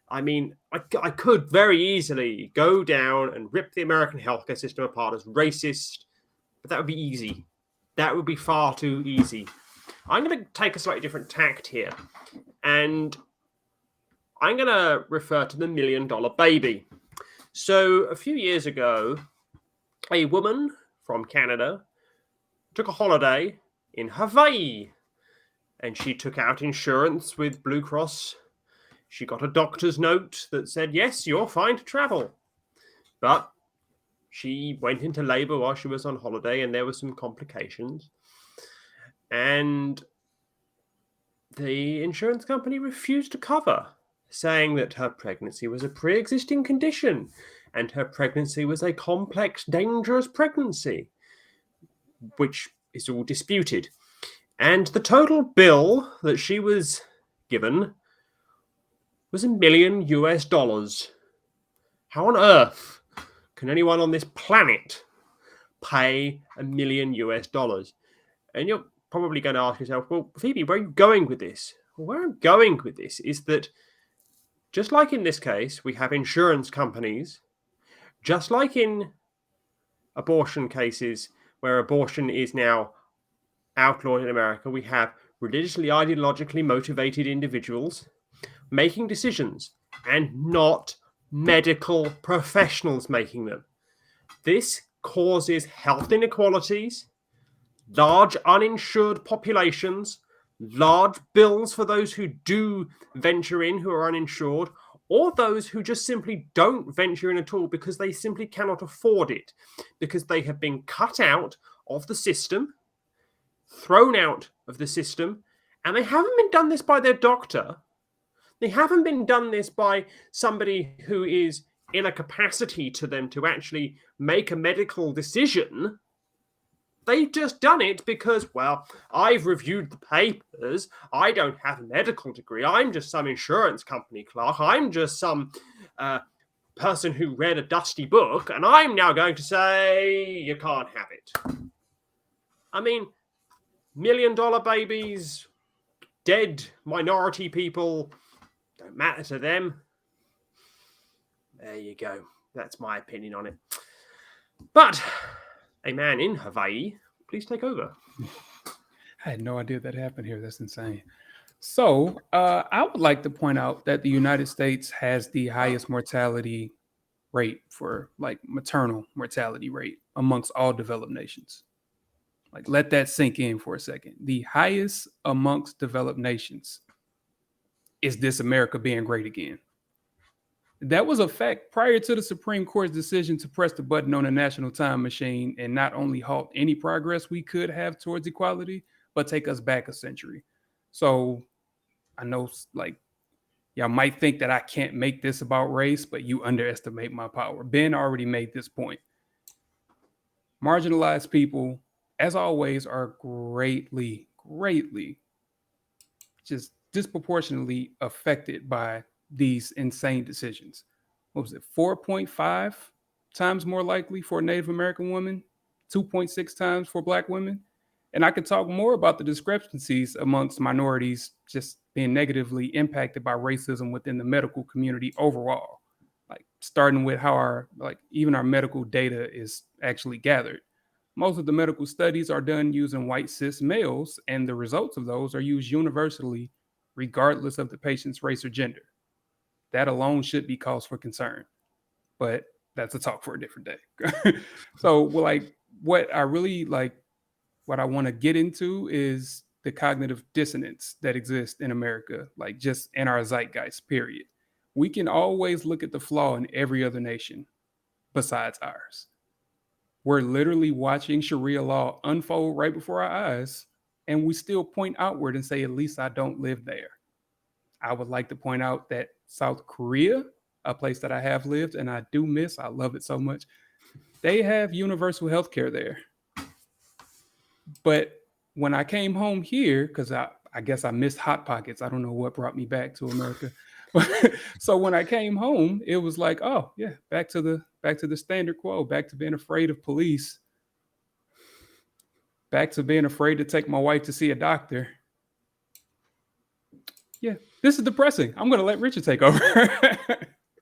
I mean, I could very easily go down and rip the American healthcare system apart as racist, but that would be easy. That would be far too easy. I'm going to take a slightly different tact here, and I'm going to refer to the $1 Million Baby. So a few years ago, a woman from Canada took a holiday in Hawaii, and she took out insurance with Blue Cross. She got a doctor's note that said, yes, you're fine to travel. But she went into labor while she was on holiday, and there were some complications. And the insurance company refused to cover, saying that her pregnancy was a pre-existing condition and her pregnancy was a complex, dangerous pregnancy, which is all disputed. And the total bill that she was given was $1 million. How on earth can anyone on this planet pay $1 million? And you're probably going to ask yourself, well, Phoebe, where are you going with this? Well, where I'm going with this is that just like in this case, we have insurance companies, just like in abortion cases where abortion is now outlawed in America, we have religiously, ideologically motivated individuals making decisions and not medical professionals making them. This causes health inequalities, large uninsured populations, large bills for those who do venture in who are uninsured, or those who just simply don't venture in at all because they simply cannot afford it, because they have been cut out of the system, thrown out of the system, and they haven't been done this by their doctor. They haven't been done this by somebody who is in a capacity to them to actually make a medical decision. They've just done it because, well, I've reviewed the papers. I don't have a medical degree. I'm just some insurance company clerk. I'm just some person who read a dusty book, and I'm now going to say you can't have it. I mean, $1 million babies, dead minority people, don't matter to them. There you go. That's my opinion on it. But a man in Hawaii, please take over. I had no idea that happened here. That's insane. So I would like to point out that the United States has the highest mortality rate for like maternal mortality rate amongst all developed nations. Like, let that sink in for a second. The highest amongst developed nations. Is this America being great again? That was a fact prior to the Supreme Court's decision to press the button on a national time machine and not only halt any progress we could have towards equality, but take us back a century. So I know, like, y'all might think that I can't make this about race, but you underestimate my power. Ben already made this point. Marginalized people, as always, are greatly just disproportionately affected by these insane decisions. What was it? 4.5 times more likely for a Native American woman, 2.6 times for Black women. And I could talk more about the discrepancies amongst minorities just being negatively impacted by racism within the medical community overall. Like, starting with how even our medical data is actually gathered. Most of the medical studies are done using white cis males, and the results of those are used universally, regardless of the patient's race or gender. That alone should be cause for concern, but that's a talk for a different day. So, what I want to get into is the cognitive dissonance that exists in America, like just in our zeitgeist, period. We can always look at the flaw in every other nation besides ours. We're literally watching Sharia law unfold right before our eyes, and we still point outward and say, at least I don't live there. I would like to point out that South Korea, a place that I have lived and I do miss, I love it so much, they have universal health care there. But when I came home here, because I guess I missed Hot Pockets, I don't know what brought me back to America. So when I came home, it was like, oh yeah, back to the standard quo, back to being afraid of police, back to being afraid to take my wife to see a doctor. Yeah, this is depressing. I'm going to let Richard take over.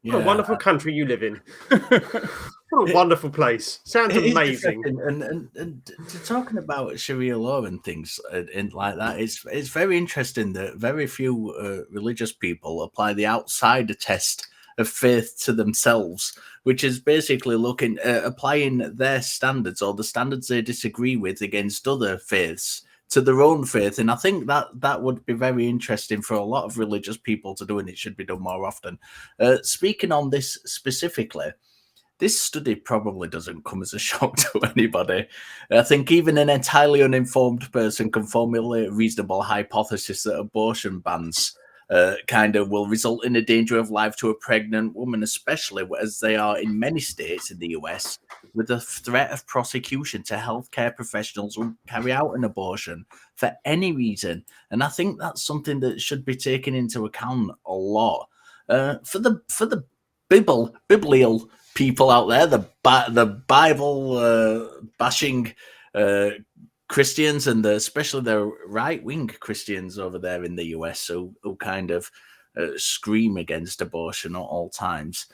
What a wonderful country you live in. What a wonderful place. Sounds amazing. And talking about Sharia law and things and like that, it's very interesting that very few religious people apply the outsider test of faith to themselves, which is basically applying their standards or the standards they disagree with against other faiths to their own faith. And I think that would be very interesting for a lot of religious people to do, and it should be done more often. Speaking on this specifically, this study probably doesn't come as a shock to anybody. I think even an entirely uninformed person can formulate a reasonable hypothesis that abortion bans kind of will result in a danger of life to a pregnant woman, especially as they are in many states in the US, with the threat of prosecution to healthcare professionals who carry out an abortion for any reason. And I think that's something that should be taken into account a lot. For the biblical people out there, the Bible bashing Christians and especially the right-wing Christians over there in the US who kind of scream against abortion at all times.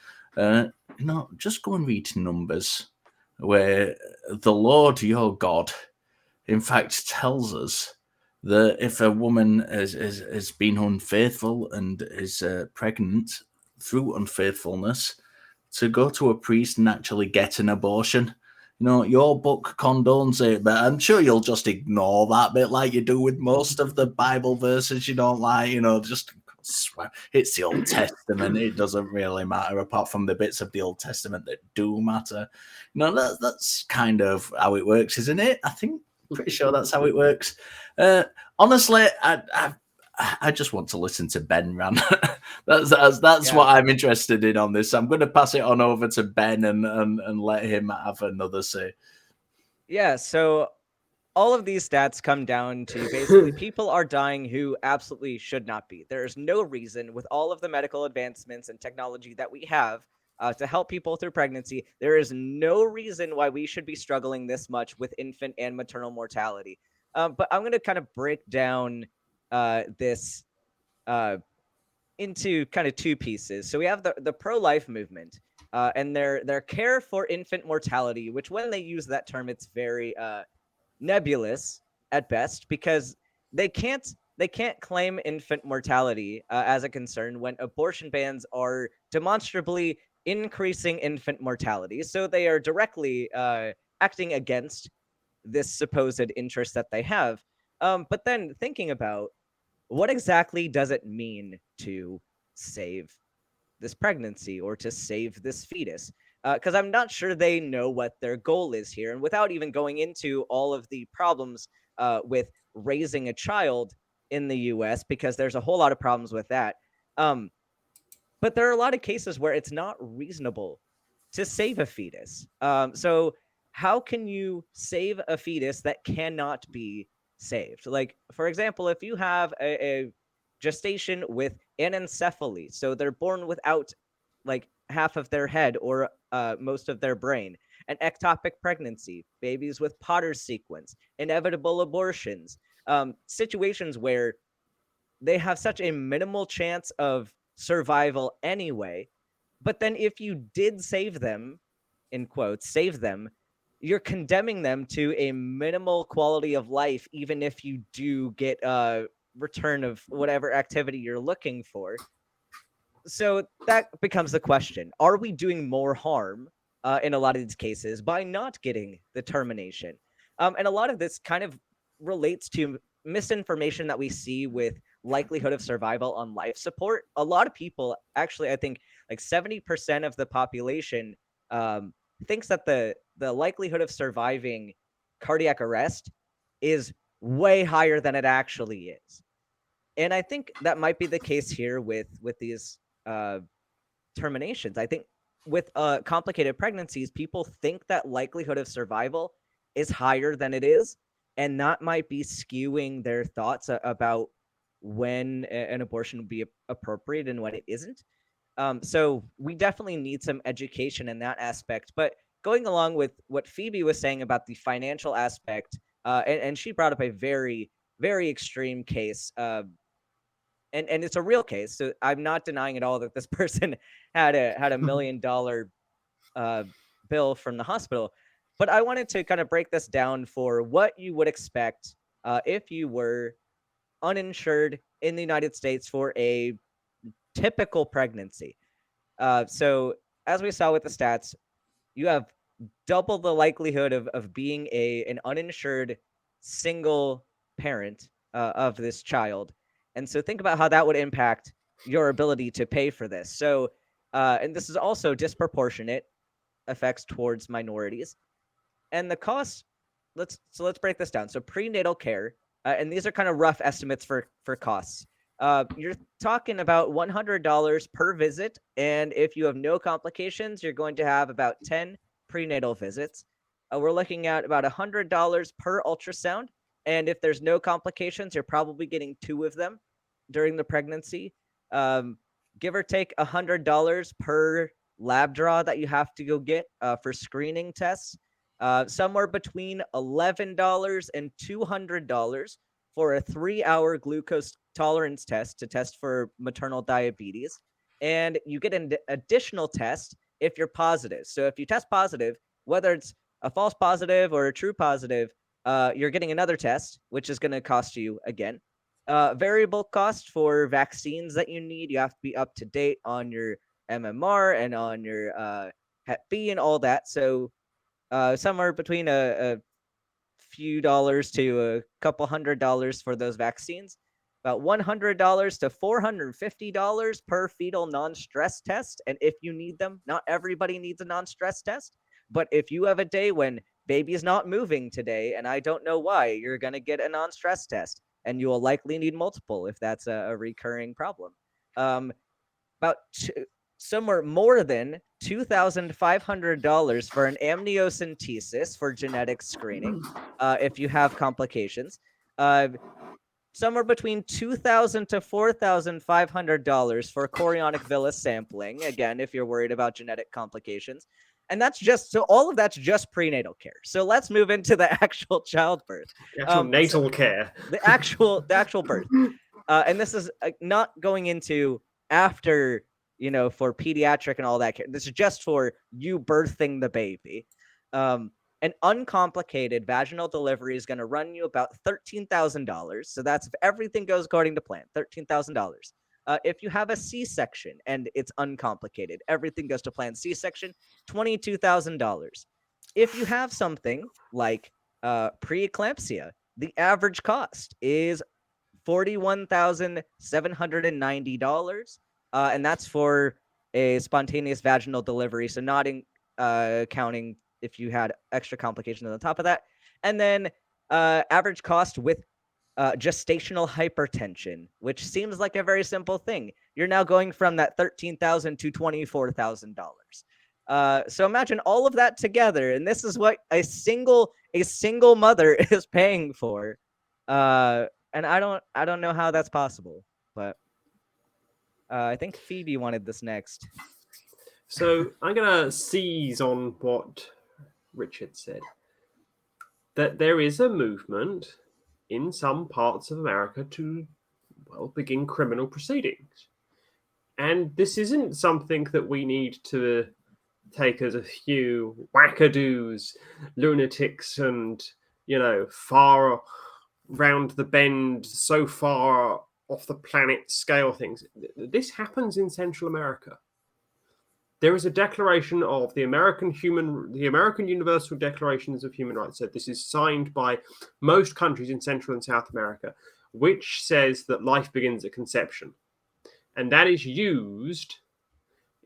Just go and read Numbers, where the Lord your God, in fact, tells us that if a woman has been unfaithful and is pregnant through unfaithfulness, to go to a priest and actually get an abortion. your book condones it, but I'm sure you'll just ignore that bit like you do with most of the Bible verses you don't like, just swear. It's the Old Testament. It doesn't really matter apart from the bits of the Old Testament that do matter. That's kind of how it works, isn't it? I think pretty sure that's how it works. Honestly, I just want to listen to Ben rant. That's what I'm interested in on this. I'm going to pass it on over to Ben and let him have another say. Yeah, so all of these stats come down to basically people are dying who absolutely should not be. There is no reason, with all of the medical advancements and technology that we have to help people through pregnancy, there is no reason why we should be struggling this much with infant and maternal mortality. But I'm going to kind of break down this into kind of two pieces. So we have the pro-life movement and their care for infant mortality, which when they use that term, it's very nebulous at best, because they can't claim infant mortality as a concern when abortion bans are demonstrably increasing infant mortality. So they are directly acting against this supposed interest that they have. But then thinking about what exactly does it mean to save this pregnancy or to save this fetus? Because I'm not sure they know what their goal is here. And without even going into all of the problems with raising a child in the US, because there's a whole lot of problems with that. But there are a lot of cases where it's not reasonable to save a fetus. So how can you save a fetus that cannot be saved? Like, for example, if you have a gestation with anencephaly, so they're born without like half of their head or most of their brain, an ectopic pregnancy, babies with Potter's sequence, inevitable abortions, situations where they have such a minimal chance of survival anyway. But then if you did save them, in quotes, save them, you're condemning them to a minimal quality of life, even if you do get a return of whatever activity you're looking for. So that becomes the question. Are we doing more harm in a lot of these cases by not getting the termination? And a lot of this kind of relates to misinformation that we see with likelihood of survival on life support. A lot of people, actually, I think like 70% of the population thinks that the likelihood of surviving cardiac arrest is way higher than it actually is. And I think that might be the case here with these terminations. I think with complicated pregnancies, people think that likelihood of survival is higher than it is, and that might be skewing their thoughts about when an abortion would be appropriate and when it isn't. So we definitely need some education in that aspect. But going along with what Phoebe was saying about the financial aspect, and she brought up a very, very extreme case. And it's a real case, so I'm not denying at all that this person had a $1 million bill from the hospital. But I wanted to kind of break this down for what you would expect if you were uninsured in the United States for a typical pregnancy. So as we saw with the stats, you have double the likelihood of being an uninsured single parent of this child. And so think about how that would impact your ability to pay for this. So, and this is also disproportionate effects towards minorities. And the costs, let's break this down. So prenatal care, and these are kind of rough estimates for costs. You're talking about $100 per visit. And if you have no complications, you're going to have about 10 prenatal visits. We're looking at about $100 per ultrasound. And if there's no complications, you're probably getting 2 of them during the pregnancy. Give or take $100 per lab draw that you have to go get for screening tests. Somewhere between $11 and $200 for a 3-hour glucose tolerance test to test for maternal diabetes. And you get an additional test if you're positive. So if you test positive, whether it's a false positive or a true positive, you're getting another test, which is going to cost you, again, variable cost for vaccines that you need. You have to be up to date on your MMR and on your Hep B and all that. So somewhere between a few dollars to a couple $100 for those vaccines. About $100 to $450 per fetal non-stress test. And if you need them, not everybody needs a non-stress test. But if you have a day when baby's not moving today, and I don't know why, you're going to get a non-stress test. And you will likely need multiple if that's a recurring problem. Somewhere more than $2,500 for an amniocentesis for genetic screening if you have complications. Somewhere between $2,000 to $4,500 for chorionic villus sampling, again, if you're worried about genetic complications. And that's just, so all of that's just prenatal care. So let's move into the actual childbirth. The actual natal care. The actual birth. And this is not going into after, for pediatric and all that care. This is just for you birthing the baby. An uncomplicated vaginal delivery is going to run you about $13,000. So that's if everything goes according to plan, $13,000. If you have a C-section and it's uncomplicated, everything goes to plan, C-section, $22,000. If you have something like preeclampsia, the average cost is $41,790. And that's for a spontaneous vaginal delivery. So not counting if you had extra complications on top of that. And then average cost with gestational hypertension, which seems like a very simple thing. You're now going from that $13,000 to $24,000. So imagine all of that together, and this is what a single mother is paying for. And I don't know how that's possible, but I think Phoebe wanted this next. So I'm gonna seize on what Richard said, that there is a movement in some parts of America to, begin criminal proceedings. And this isn't something that we need to take as a few wackadoos, lunatics, and, far round the bend, so far off the planet scale things. This happens in Central America. There is a declaration of the American Universal Declarations of Human Rights. So this is signed by most countries in Central and South America, which says that life begins at conception. And that is used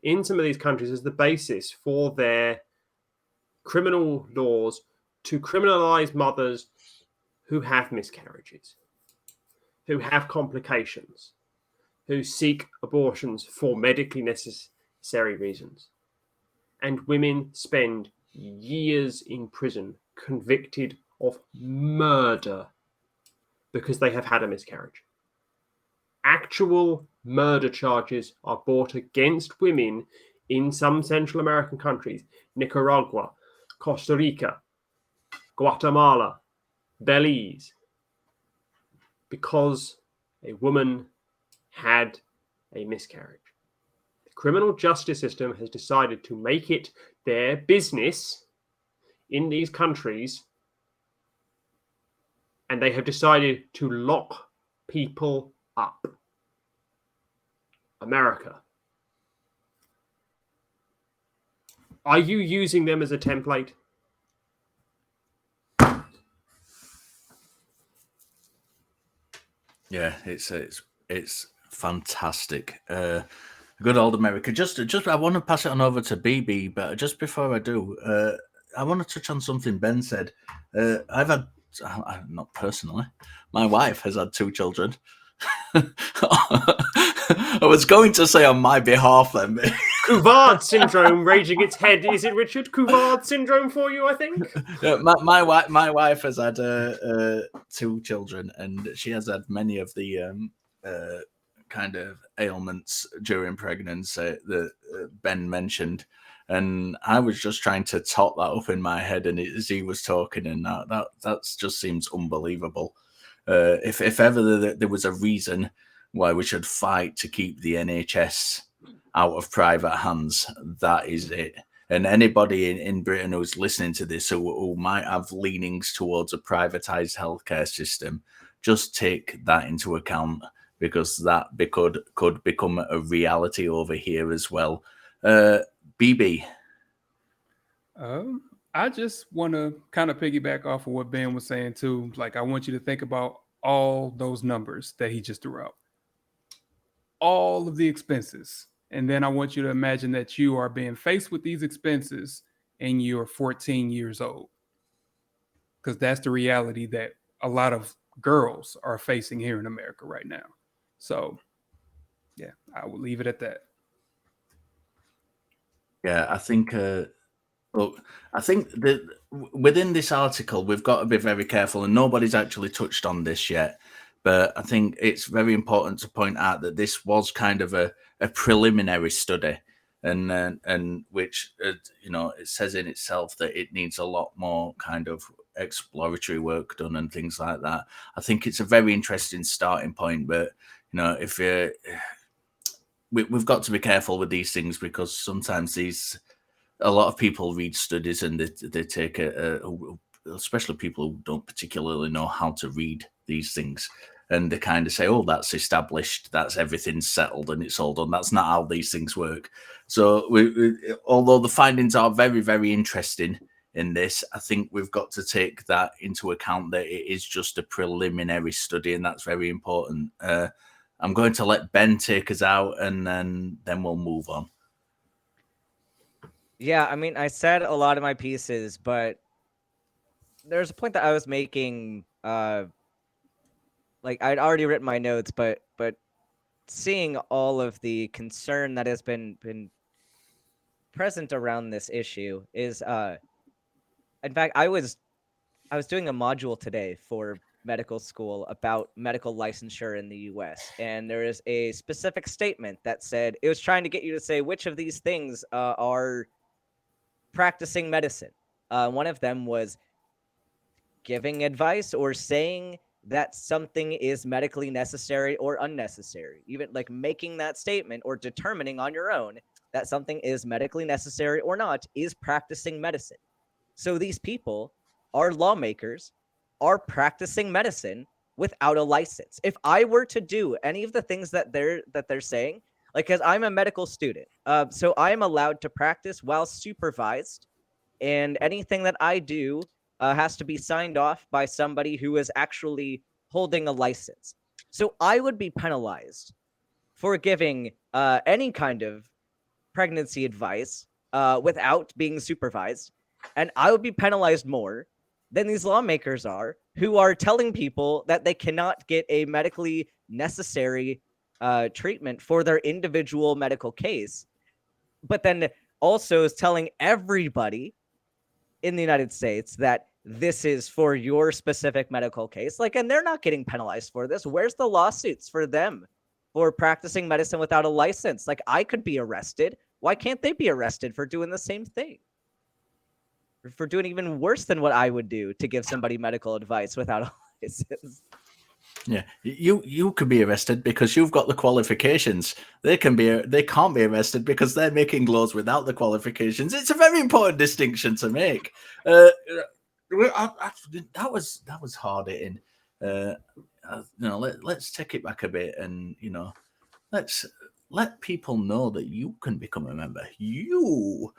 in some of these countries as the basis for their criminal laws to criminalize mothers who have miscarriages, who have complications, who seek abortions for medically necessary reasons. And women spend years in prison convicted of murder because they have had a miscarriage. Actual murder charges are brought against women in some Central American countries: Nicaragua, Costa Rica, Guatemala, Belize, because a woman had a miscarriage. The criminal justice system has decided to make it their business in these countries, and they have decided to lock people up. America. Are you using them as a template? Yeah, it's fantastic. Good old America. Just I want to pass it on over to BB, but just before I do, I want to touch on something Ben said. I've had, not personally, my wife has had 2 children. I was going to say on my behalf then. Couvard syndrome raging its head. Is it, Richard? Couvard syndrome for you, I think? My wife has had 2 children, and she has had many of the kind of ailments during pregnancy that Ben mentioned. And I was just trying to tot that up in my head, and as he was talking, and that just seems unbelievable. If ever there was a reason why we should fight to keep the NHS out of private hands, that is it. And anybody in Britain who's listening to this who might have leanings towards a privatized healthcare system, just take that into account, because that could become a reality over here as well. BB. I just want to kind of piggyback off of what Ben was saying too. Like, I want you to think about all those numbers that he just threw out, all of the expenses. And then I want you to imagine that you are being faced with these expenses and you're 14 years old. Because that's the reality that a lot of girls are facing here in America right now. So, yeah, I will leave it at that. Yeah, I think. Look, I think that within this article, we've got to be very careful, and nobody's actually touched on this yet. But I think it's very important to point out that this was kind of a preliminary study, and which it says in itself that it needs a lot more kind of exploratory work done and things like that. I think it's a very interesting starting point, but if we've got to be careful with these things, because sometimes a lot of people read studies and they take especially people who don't particularly know how to read these things, and they kind of say, oh, that's established, that's everything's settled and it's all done. That's not how these things work. So although the findings are very, very interesting in this, I think we've got to take that into account, that it is just a preliminary study, and that's very important. I'm going to let Ben take us out, and then we'll move on. Yeah, I mean, I said a lot of my pieces, but there's a point that I was making. Like, I'd already written my notes, but seeing all of the concern that has been present around this issue is, in fact, I was doing a module today for medical school about medical licensure in the U.S., and there is a specific statement that said it was trying to get you to say which of these things are practicing medicine. One of them was giving advice or saying that something is medically necessary or unnecessary, even like making that statement or determining on your own that something is medically necessary or not is practicing medicine. So these people are lawmakers, are practicing medicine without a license. If I were to do any of the things that they're saying, like, because I'm a medical student, so I am allowed to practice while supervised, and anything that I do has to be signed off by somebody who is actually holding a license. So I would be penalized for giving any kind of pregnancy advice without being supervised, and I would be penalized more than these lawmakers are, who are telling people that they cannot get a medically necessary treatment for their individual medical case, but then also is telling everybody in the United States that this is for your specific medical case. Like, and they're not getting penalized for this. Where's the lawsuits for them for practicing medicine without a license? Like, I could be arrested. Why can't they be arrested for doing the same thing? For doing even worse than what I would do to give somebody medical advice without a license. Yeah, you could be arrested because you've got the qualifications. They can't be arrested because they're making laws without the qualifications. It's a very important distinction to make. That was hard hitting. Let's take it back a bit, and let's let people know that you can become a member. You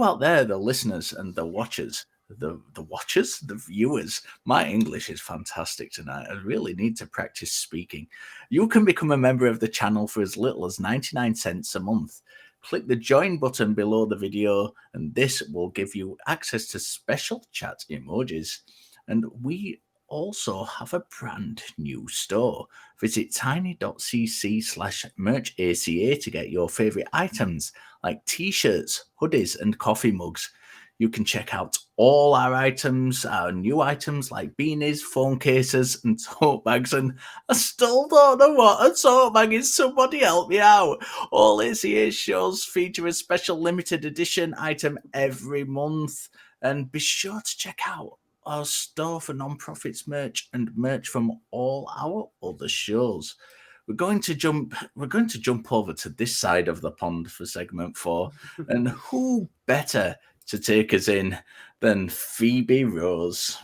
out there, the listeners and the watchers. The watchers, the viewers. My English is fantastic tonight. I really need to practice speaking. You can become a member of the channel for as little as 99 cents a month. Click the join button below the video, and this will give you access to special chat emojis. And we also have a brand new store. Visit tiny.cc/merchaca to get your favorite items like t-shirts, hoodies, and coffee mugs. You can check out all our items, our new items like beanies, phone cases, and tote bags. And I still don't know what a tote bag is. Somebody help me out. All ACA shows feature a special limited edition item every month. And be sure to check out our store for non-profits merch and merch from all our other shows. We're going to jump over to this side of the pond for segment 4. And who better to take us in than Phoebe Rose?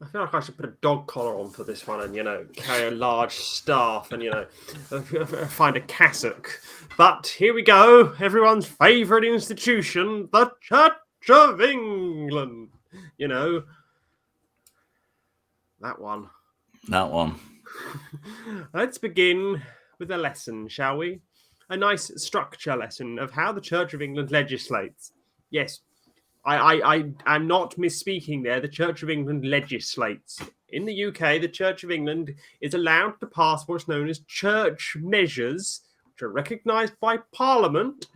I feel like I should put a dog collar on for this one and, carry a large staff and, find a cassock. But here we go. Everyone's favourite institution, the church of England. You know, that one. That one. Let's begin with a lesson, shall we? A nice structure lesson of how the Church of England legislates. Yes, I am not misspeaking there. The Church of England legislates. In the UK, the Church of England is allowed to pass what's known as church measures, which are recognised by Parliament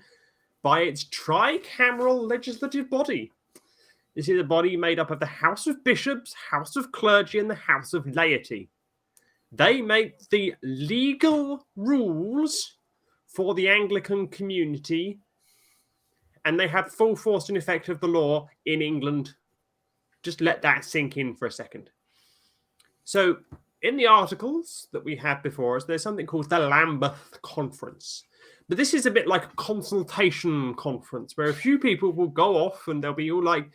by its tricameral legislative body. This is a body made up of the House of Bishops, House of Clergy, and the House of Laity. They make the legal rules for the Anglican community, and they have full force and effect of the law in England. Just let that sink in for a second. So, in the articles that we have before us, there's something called the Lambeth Conference. But this is a bit like a consultation conference where a few people will go off and they'll be all like,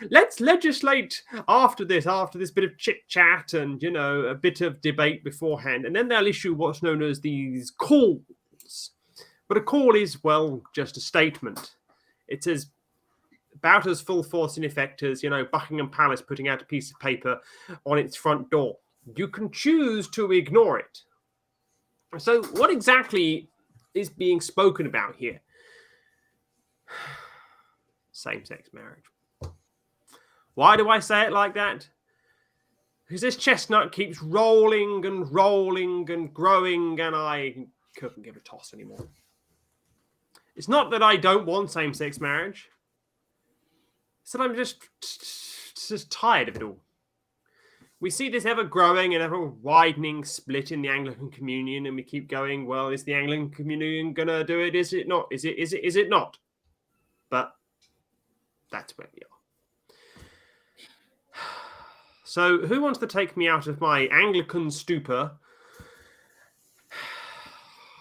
let's legislate after this bit of chit chat and, you know, a bit of debate beforehand. And then they'll issue what's known as these calls. But a call is, well, just a statement. It's about as full force in effect as, you know, Buckingham Palace putting out a piece of paper on its front door. You can choose to ignore it. So what exactly is being spoken about here? Same-sex marriage. Why do I say it like that? Because this chestnut keeps rolling and rolling and growing, and I couldn't give a toss anymore. It's not that I don't want same-sex marriage. It's that I'm just tired of it all. We see this ever-growing and ever-widening split in the Anglican communion, and we keep going, well, is the Anglican communion going to do it? Is it not? Is it not? But that's where we are. So who wants to take me out of my Anglican stupor?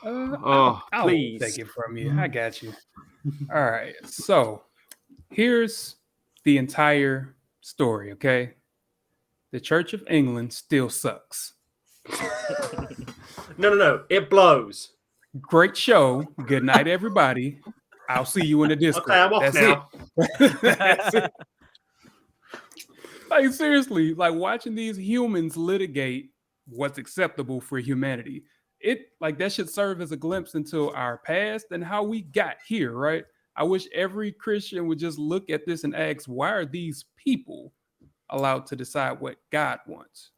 I'll please. take it from you. I got you. All right. So here's the entire story, okay? The Church of England still sucks. No. It blows. Great show. Good night, everybody. I'll see you in the Discord. Okay, I'm off now. That's it. Like, seriously, like watching these humans litigate what's acceptable for humanity. That should serve as a glimpse into our past and how we got here, right? I wish every Christian would just look at this and ask, why are these people allowed to decide what God wants?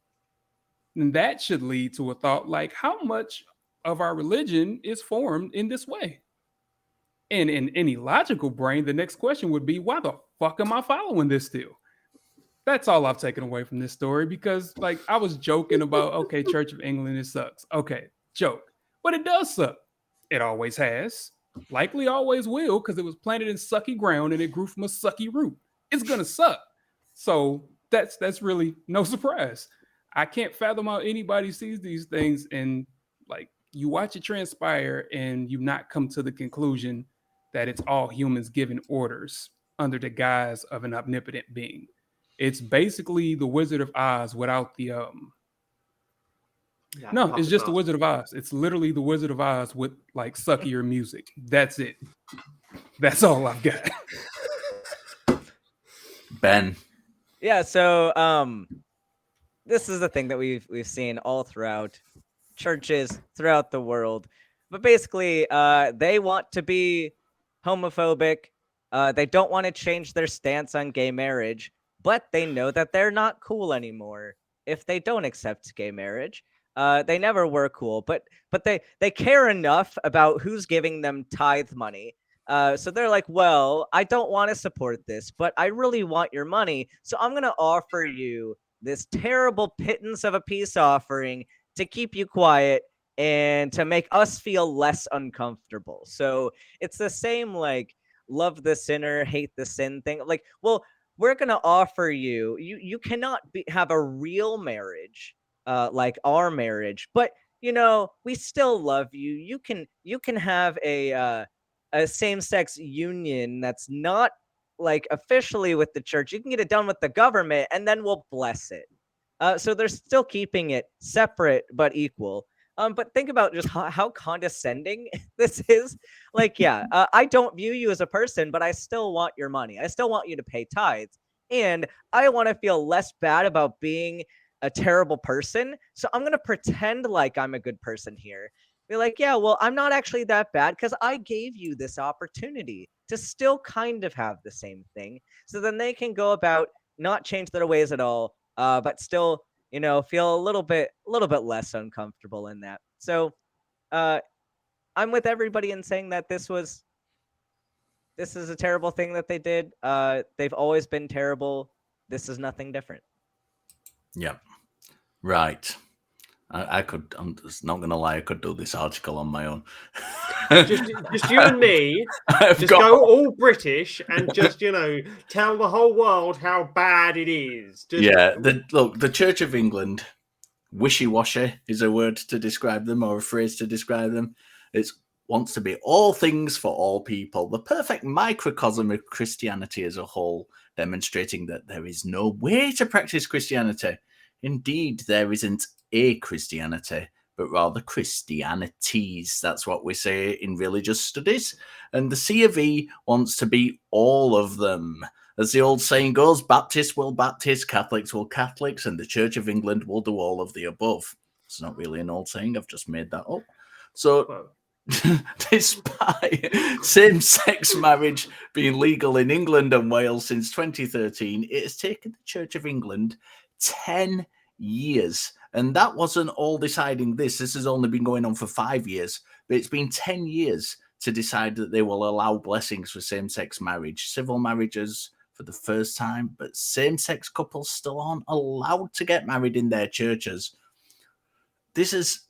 And that should lead to a thought like, how much of our religion is formed in this way? And in any logical brain, the next question would be, why the fuck am I following this still? That's all I've taken away from this story, because like I was joking about, okay, Church of England, it sucks. Okay, joke. But it does suck. It always has. Likely always will, because it was planted in sucky ground and it grew from a sucky root. It's gonna suck. So that's really no surprise. I can't fathom how anybody sees these things and like you watch it transpire and you not come to the conclusion that it's all humans giving orders under the guise of an omnipotent being. It's basically the Wizard of Oz without the no, it's just the Wizard of Oz. It's literally the Wizard of Oz with like suckier music. That's it. That's all I've got. Ben. Yeah, so this is the thing that we've seen all throughout churches throughout the world. But basically, they want to be homophobic. They don't want to change their stance on gay marriage, but they know that they're not cool anymore if they don't accept gay marriage. They never were cool, but they care enough about who's giving them tithe money. So they're like, well, I don't want to support this, but I really want your money. So I'm going to offer you this terrible pittance of a peace offering to keep you quiet and to make us feel less uncomfortable. So it's the same, like, love the sinner, hate the sin thing. Like, well, we're going to offer you, you cannot have a real marriage like our marriage, but, you know, we still love you. You can have a same-sex union that's not like officially with the church. You can get it done with the government and then we'll bless it. So they're still keeping it separate but equal. But think about just how condescending this is. Like, yeah, I don't view you as a person, but I still want your money. I still want you to pay tithes. And I want to feel less bad about being a terrible person. So I'm going to pretend like I'm a good person here. Be like, yeah, well, I'm not actually that bad because I gave you this opportunity to still kind of have the same thing. So then they can go about not change their ways at all, but still, feel a little bit less uncomfortable in that. So I'm with everybody in saying that this is a terrible thing that they did. They've always been terrible. This is nothing different. Yeah. Right. I'm just not going to lie, I could do this article on my own. just you and me, go all British and just, tell the whole world how bad it is. The Church of England, wishy-washy is a word to describe them, or a phrase to describe them. It wants to be all things for all people, the perfect microcosm of Christianity as a whole, demonstrating that there is no way to practice Christianity. Indeed, there isn't a Christianity, but rather Christianities. That's what we say in religious studies. And the C of E wants to be all of them. As the old saying goes, Baptists will Baptists, Catholics will Catholics, and the Church of England will do all of the above. It's not really an old saying, I've just made that up. So, despite same-sex marriage being legal in England and Wales since 2013, it has taken the Church of England 10 years. And that wasn't all deciding this. This has only been going on for 5 years, but it's been 10 years to decide that they will allow blessings for same-sex marriage. Civil marriages for the first time, but same-sex couples still aren't allowed to get married in their churches. This is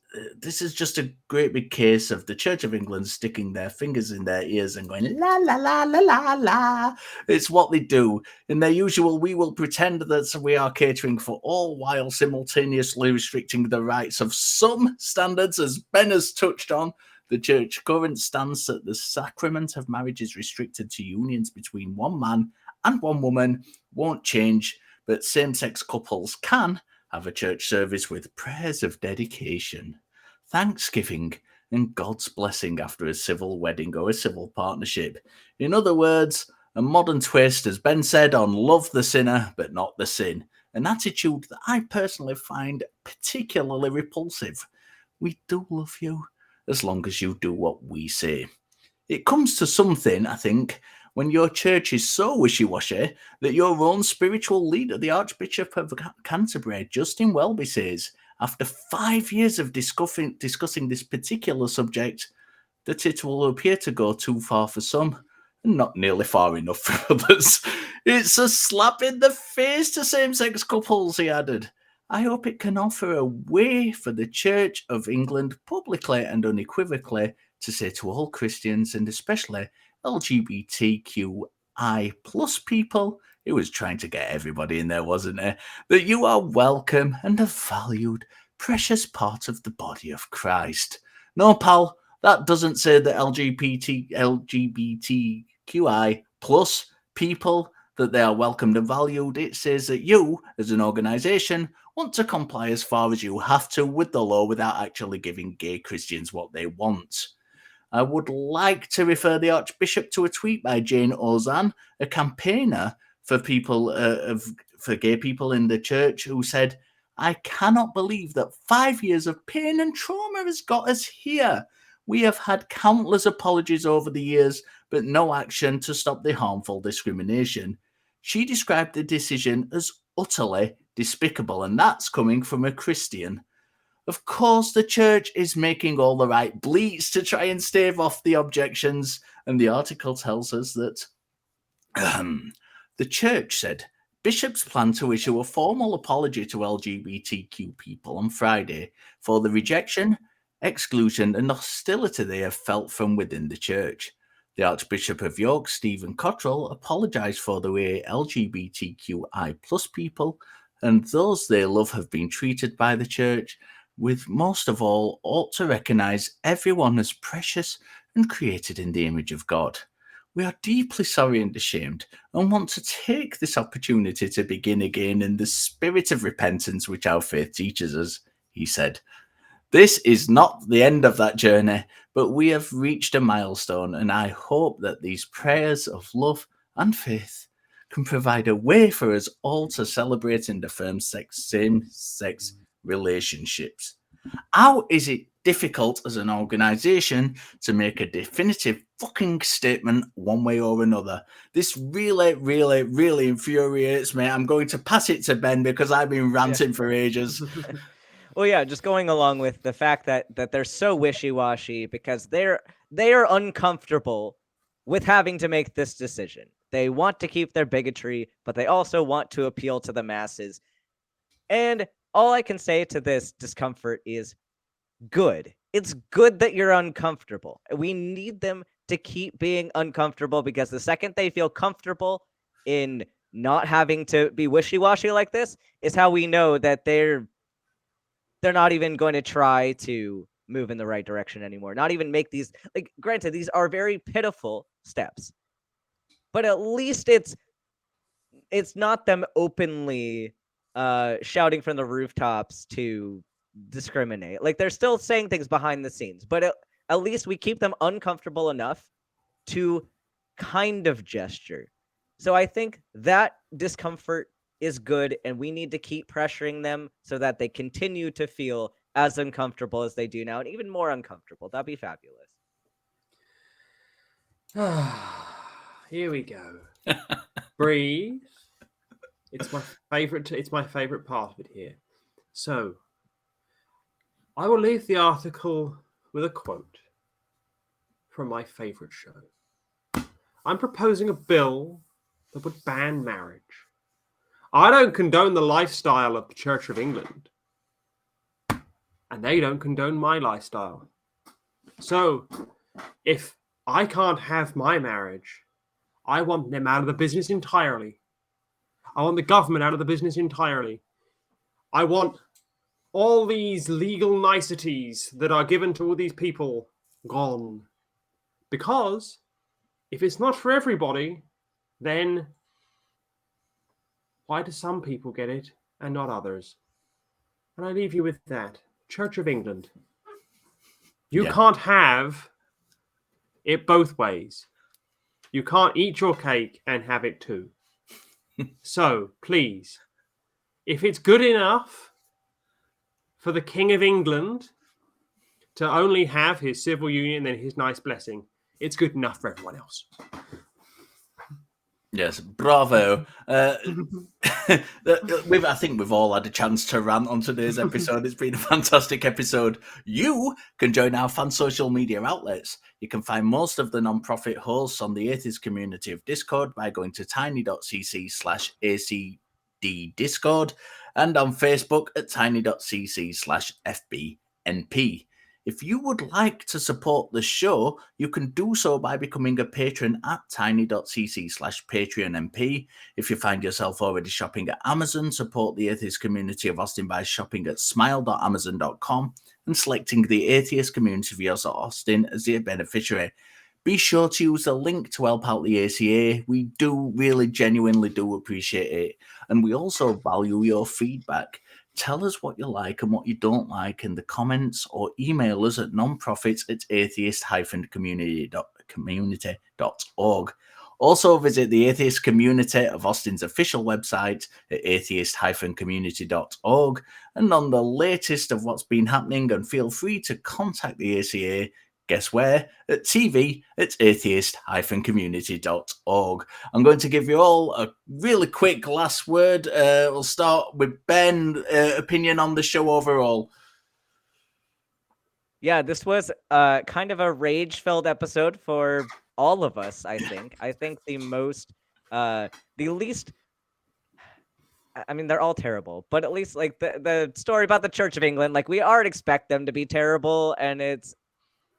just a great big case of the Church of England sticking their fingers in their ears and going, la, la, la, la, la, la. It's what they do. In their usual, we will pretend that we are catering for all while simultaneously restricting the rights of some standards, as Ben has touched on. The Church current stance that the sacrament of marriage is restricted to unions between one man and one woman won't change, but same-sex couples can have a church service with prayers of dedication, thanksgiving, and God's blessing after a civil wedding or a civil partnership. In other words, a modern twist, as Ben said, on love the sinner but not the sin, an attitude that I personally find particularly repulsive. We do love you as long as you do what we say. It comes to something, I think, when your church is so wishy-washy that your own spiritual leader, the Archbishop of Canterbury, Justin Welby, says, after 5 years of discussing this particular subject, that it will appear to go too far for some and not nearly far enough for others. It's a slap in the face to same-sex couples, he added. I hope it can offer a way for the Church of England publicly and unequivocally to say to all Christians, and especially LGBTQI plus people, it was trying to get everybody in there, wasn't it, that you are welcome and a valued, precious part of the body of Christ. No, pal, that doesn't say that LGBTQI plus people, that they are welcomed and valued. It says that you, as an organisation, want to comply as far as you have to with the law without actually giving gay Christians what they want. I would like to refer the Archbishop to a tweet by Jane Ozanne, a campaigner for people for gay people in the church, who said, I cannot believe that 5 years of pain and trauma has got us here. We have had countless apologies over the years, but no action to stop the harmful discrimination. She described the decision as utterly despicable, and that's coming from a Christian. Of course, the church is making all the right bleats to try and stave off the objections, and the article tells us that the church said bishops plan to issue a formal apology to LGBTQ people on Friday for the rejection, exclusion, and hostility they have felt from within the church. The Archbishop of York, Stephen Cottrell, apologised for the way LGBTQI plus people and those they love have been treated by the church, with most of all ought to recognise everyone as precious and created in the image of God. We are deeply sorry and ashamed and want to take this opportunity to begin again in the spirit of repentance which our faith teaches us, he said. This is not the end of that journey, but we have reached a milestone, and I hope that these prayers of love and faith can provide a way for us all to celebrate and affirm same-sex relationships. How is it difficult as an organization to make a definitive fucking statement one way or another? This really, really, really infuriates me. I'm going to pass it to Ben because I've been ranting for ages. Well, yeah, just going along with the fact that they're so wishy-washy because they are uncomfortable with having to make this decision. They want to keep their bigotry, but they also want to appeal to the masses. And all I can say to this discomfort is good. It's good that you're uncomfortable. We need them to keep being uncomfortable because the second they feel comfortable in not having to be wishy-washy like this is how we know that they're not even going to try to move in the right direction anymore. Not even make these, like, granted, these are very pitiful steps, but at least it's not them openly shouting from the rooftops to discriminate. Like, they're still saying things behind the scenes, but at least we keep them uncomfortable enough to kind of gesture. So I think that discomfort is good, and we need to keep pressuring them so that they continue to feel as uncomfortable as they do now, and even more uncomfortable. That'd be fabulous. Here we go. Breathe. It's my favorite part of it here. So, I will leave the article with a quote from my favorite show. I'm proposing a bill that would ban marriage. I don't condone the lifestyle of the Church of England, and they don't condone my lifestyle. So, if I can't have my marriage, I want them out of the business entirely. I want the government out of the business entirely. I want all these legal niceties that are given to all these people gone. Because if it's not for everybody, then why do some people get it and not others? And I leave you with that. Church of England. You can't have it both ways. You can't eat your cake and have it too. So, please, if it's good enough for the King of England to only have his civil union and his nice blessing, it's good enough for everyone else. Yes, bravo. I think we've all had a chance to rant on today's episode. It's been a fantastic episode. You can join our fan social media outlets. You can find most of the non-profit hosts on the atheist community of Discord by going to tiny.cc/ACD-Discord and on Facebook at tiny.cc/FBNP. If you would like to support the show, you can do so by becoming a patron at tiny.cc/PatreonMP. If you find yourself already shopping at Amazon, support the atheist community of Austin by shopping at smile.amazon.com and selecting the atheist community of yours at Austin as your beneficiary. Be sure to use the link to help out the ACA. We do really genuinely do appreciate it. And we also value your feedback. Tell us what you like and what you don't like in the comments, or email us at nonprofits@atheist-community.org. Also visit the Atheist Community of Austin's official website at atheist-community.org and on the latest of what's been happening, and feel free to contact the ACA. Guess where? At tv@atheist-community.org. I'm going to give you all a really quick last word. We'll start with Ben. Opinion on the show overall. Yeah, this was kind of a rage-filled episode for all of us, I think. I think the least... I mean, they're all terrible, but at least, like, the story about the Church of England, like, we already expect them to be terrible, and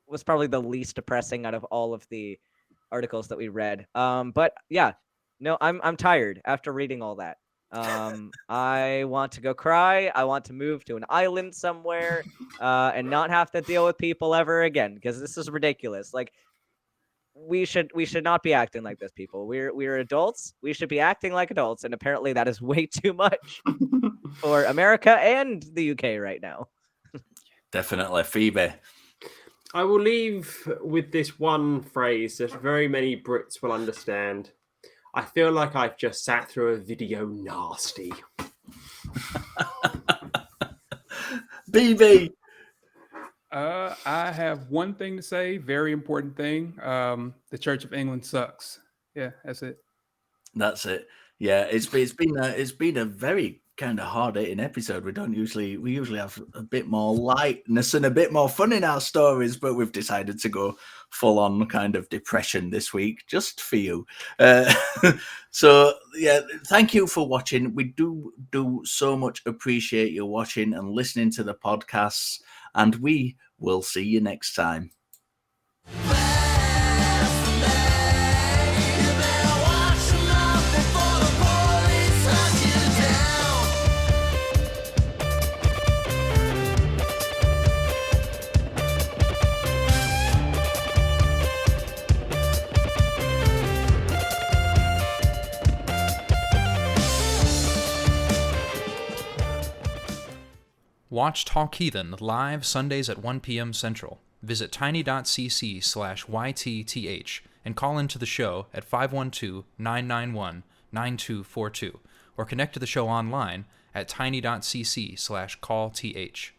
was probably the least depressing out of all of the articles that we read. But yeah, no, I'm tired after reading all that. I want to go cry. I want to move to an island somewhere and not have to deal with people ever again, because this is ridiculous. Like, we should not be acting like this, people. We're adults. We should be acting like adults, and apparently that is way too much for America and the UK right now. Definitely. Phoebe. I will leave with this one phrase that very many Brits will understand. I feel like I've just sat through a video nasty. BB. I have one thing to say, very important thing. The Church of England sucks. Yeah, that's it. That's it. Yeah, it's been a very kind of hard hitting episode. We usually have a bit more lightness and a bit more fun in our stories, but we've decided to go full on kind of depression this week just for you. So yeah, thank you for watching. We do so much appreciate you watching and listening to the podcasts, and we will see you next time. Watch Talk Heathen live Sundays at 1 p.m. Central. Visit tiny.cc/YTTH and call into the show at 512-991-9242 or connect to the show online at tiny.cc/callth.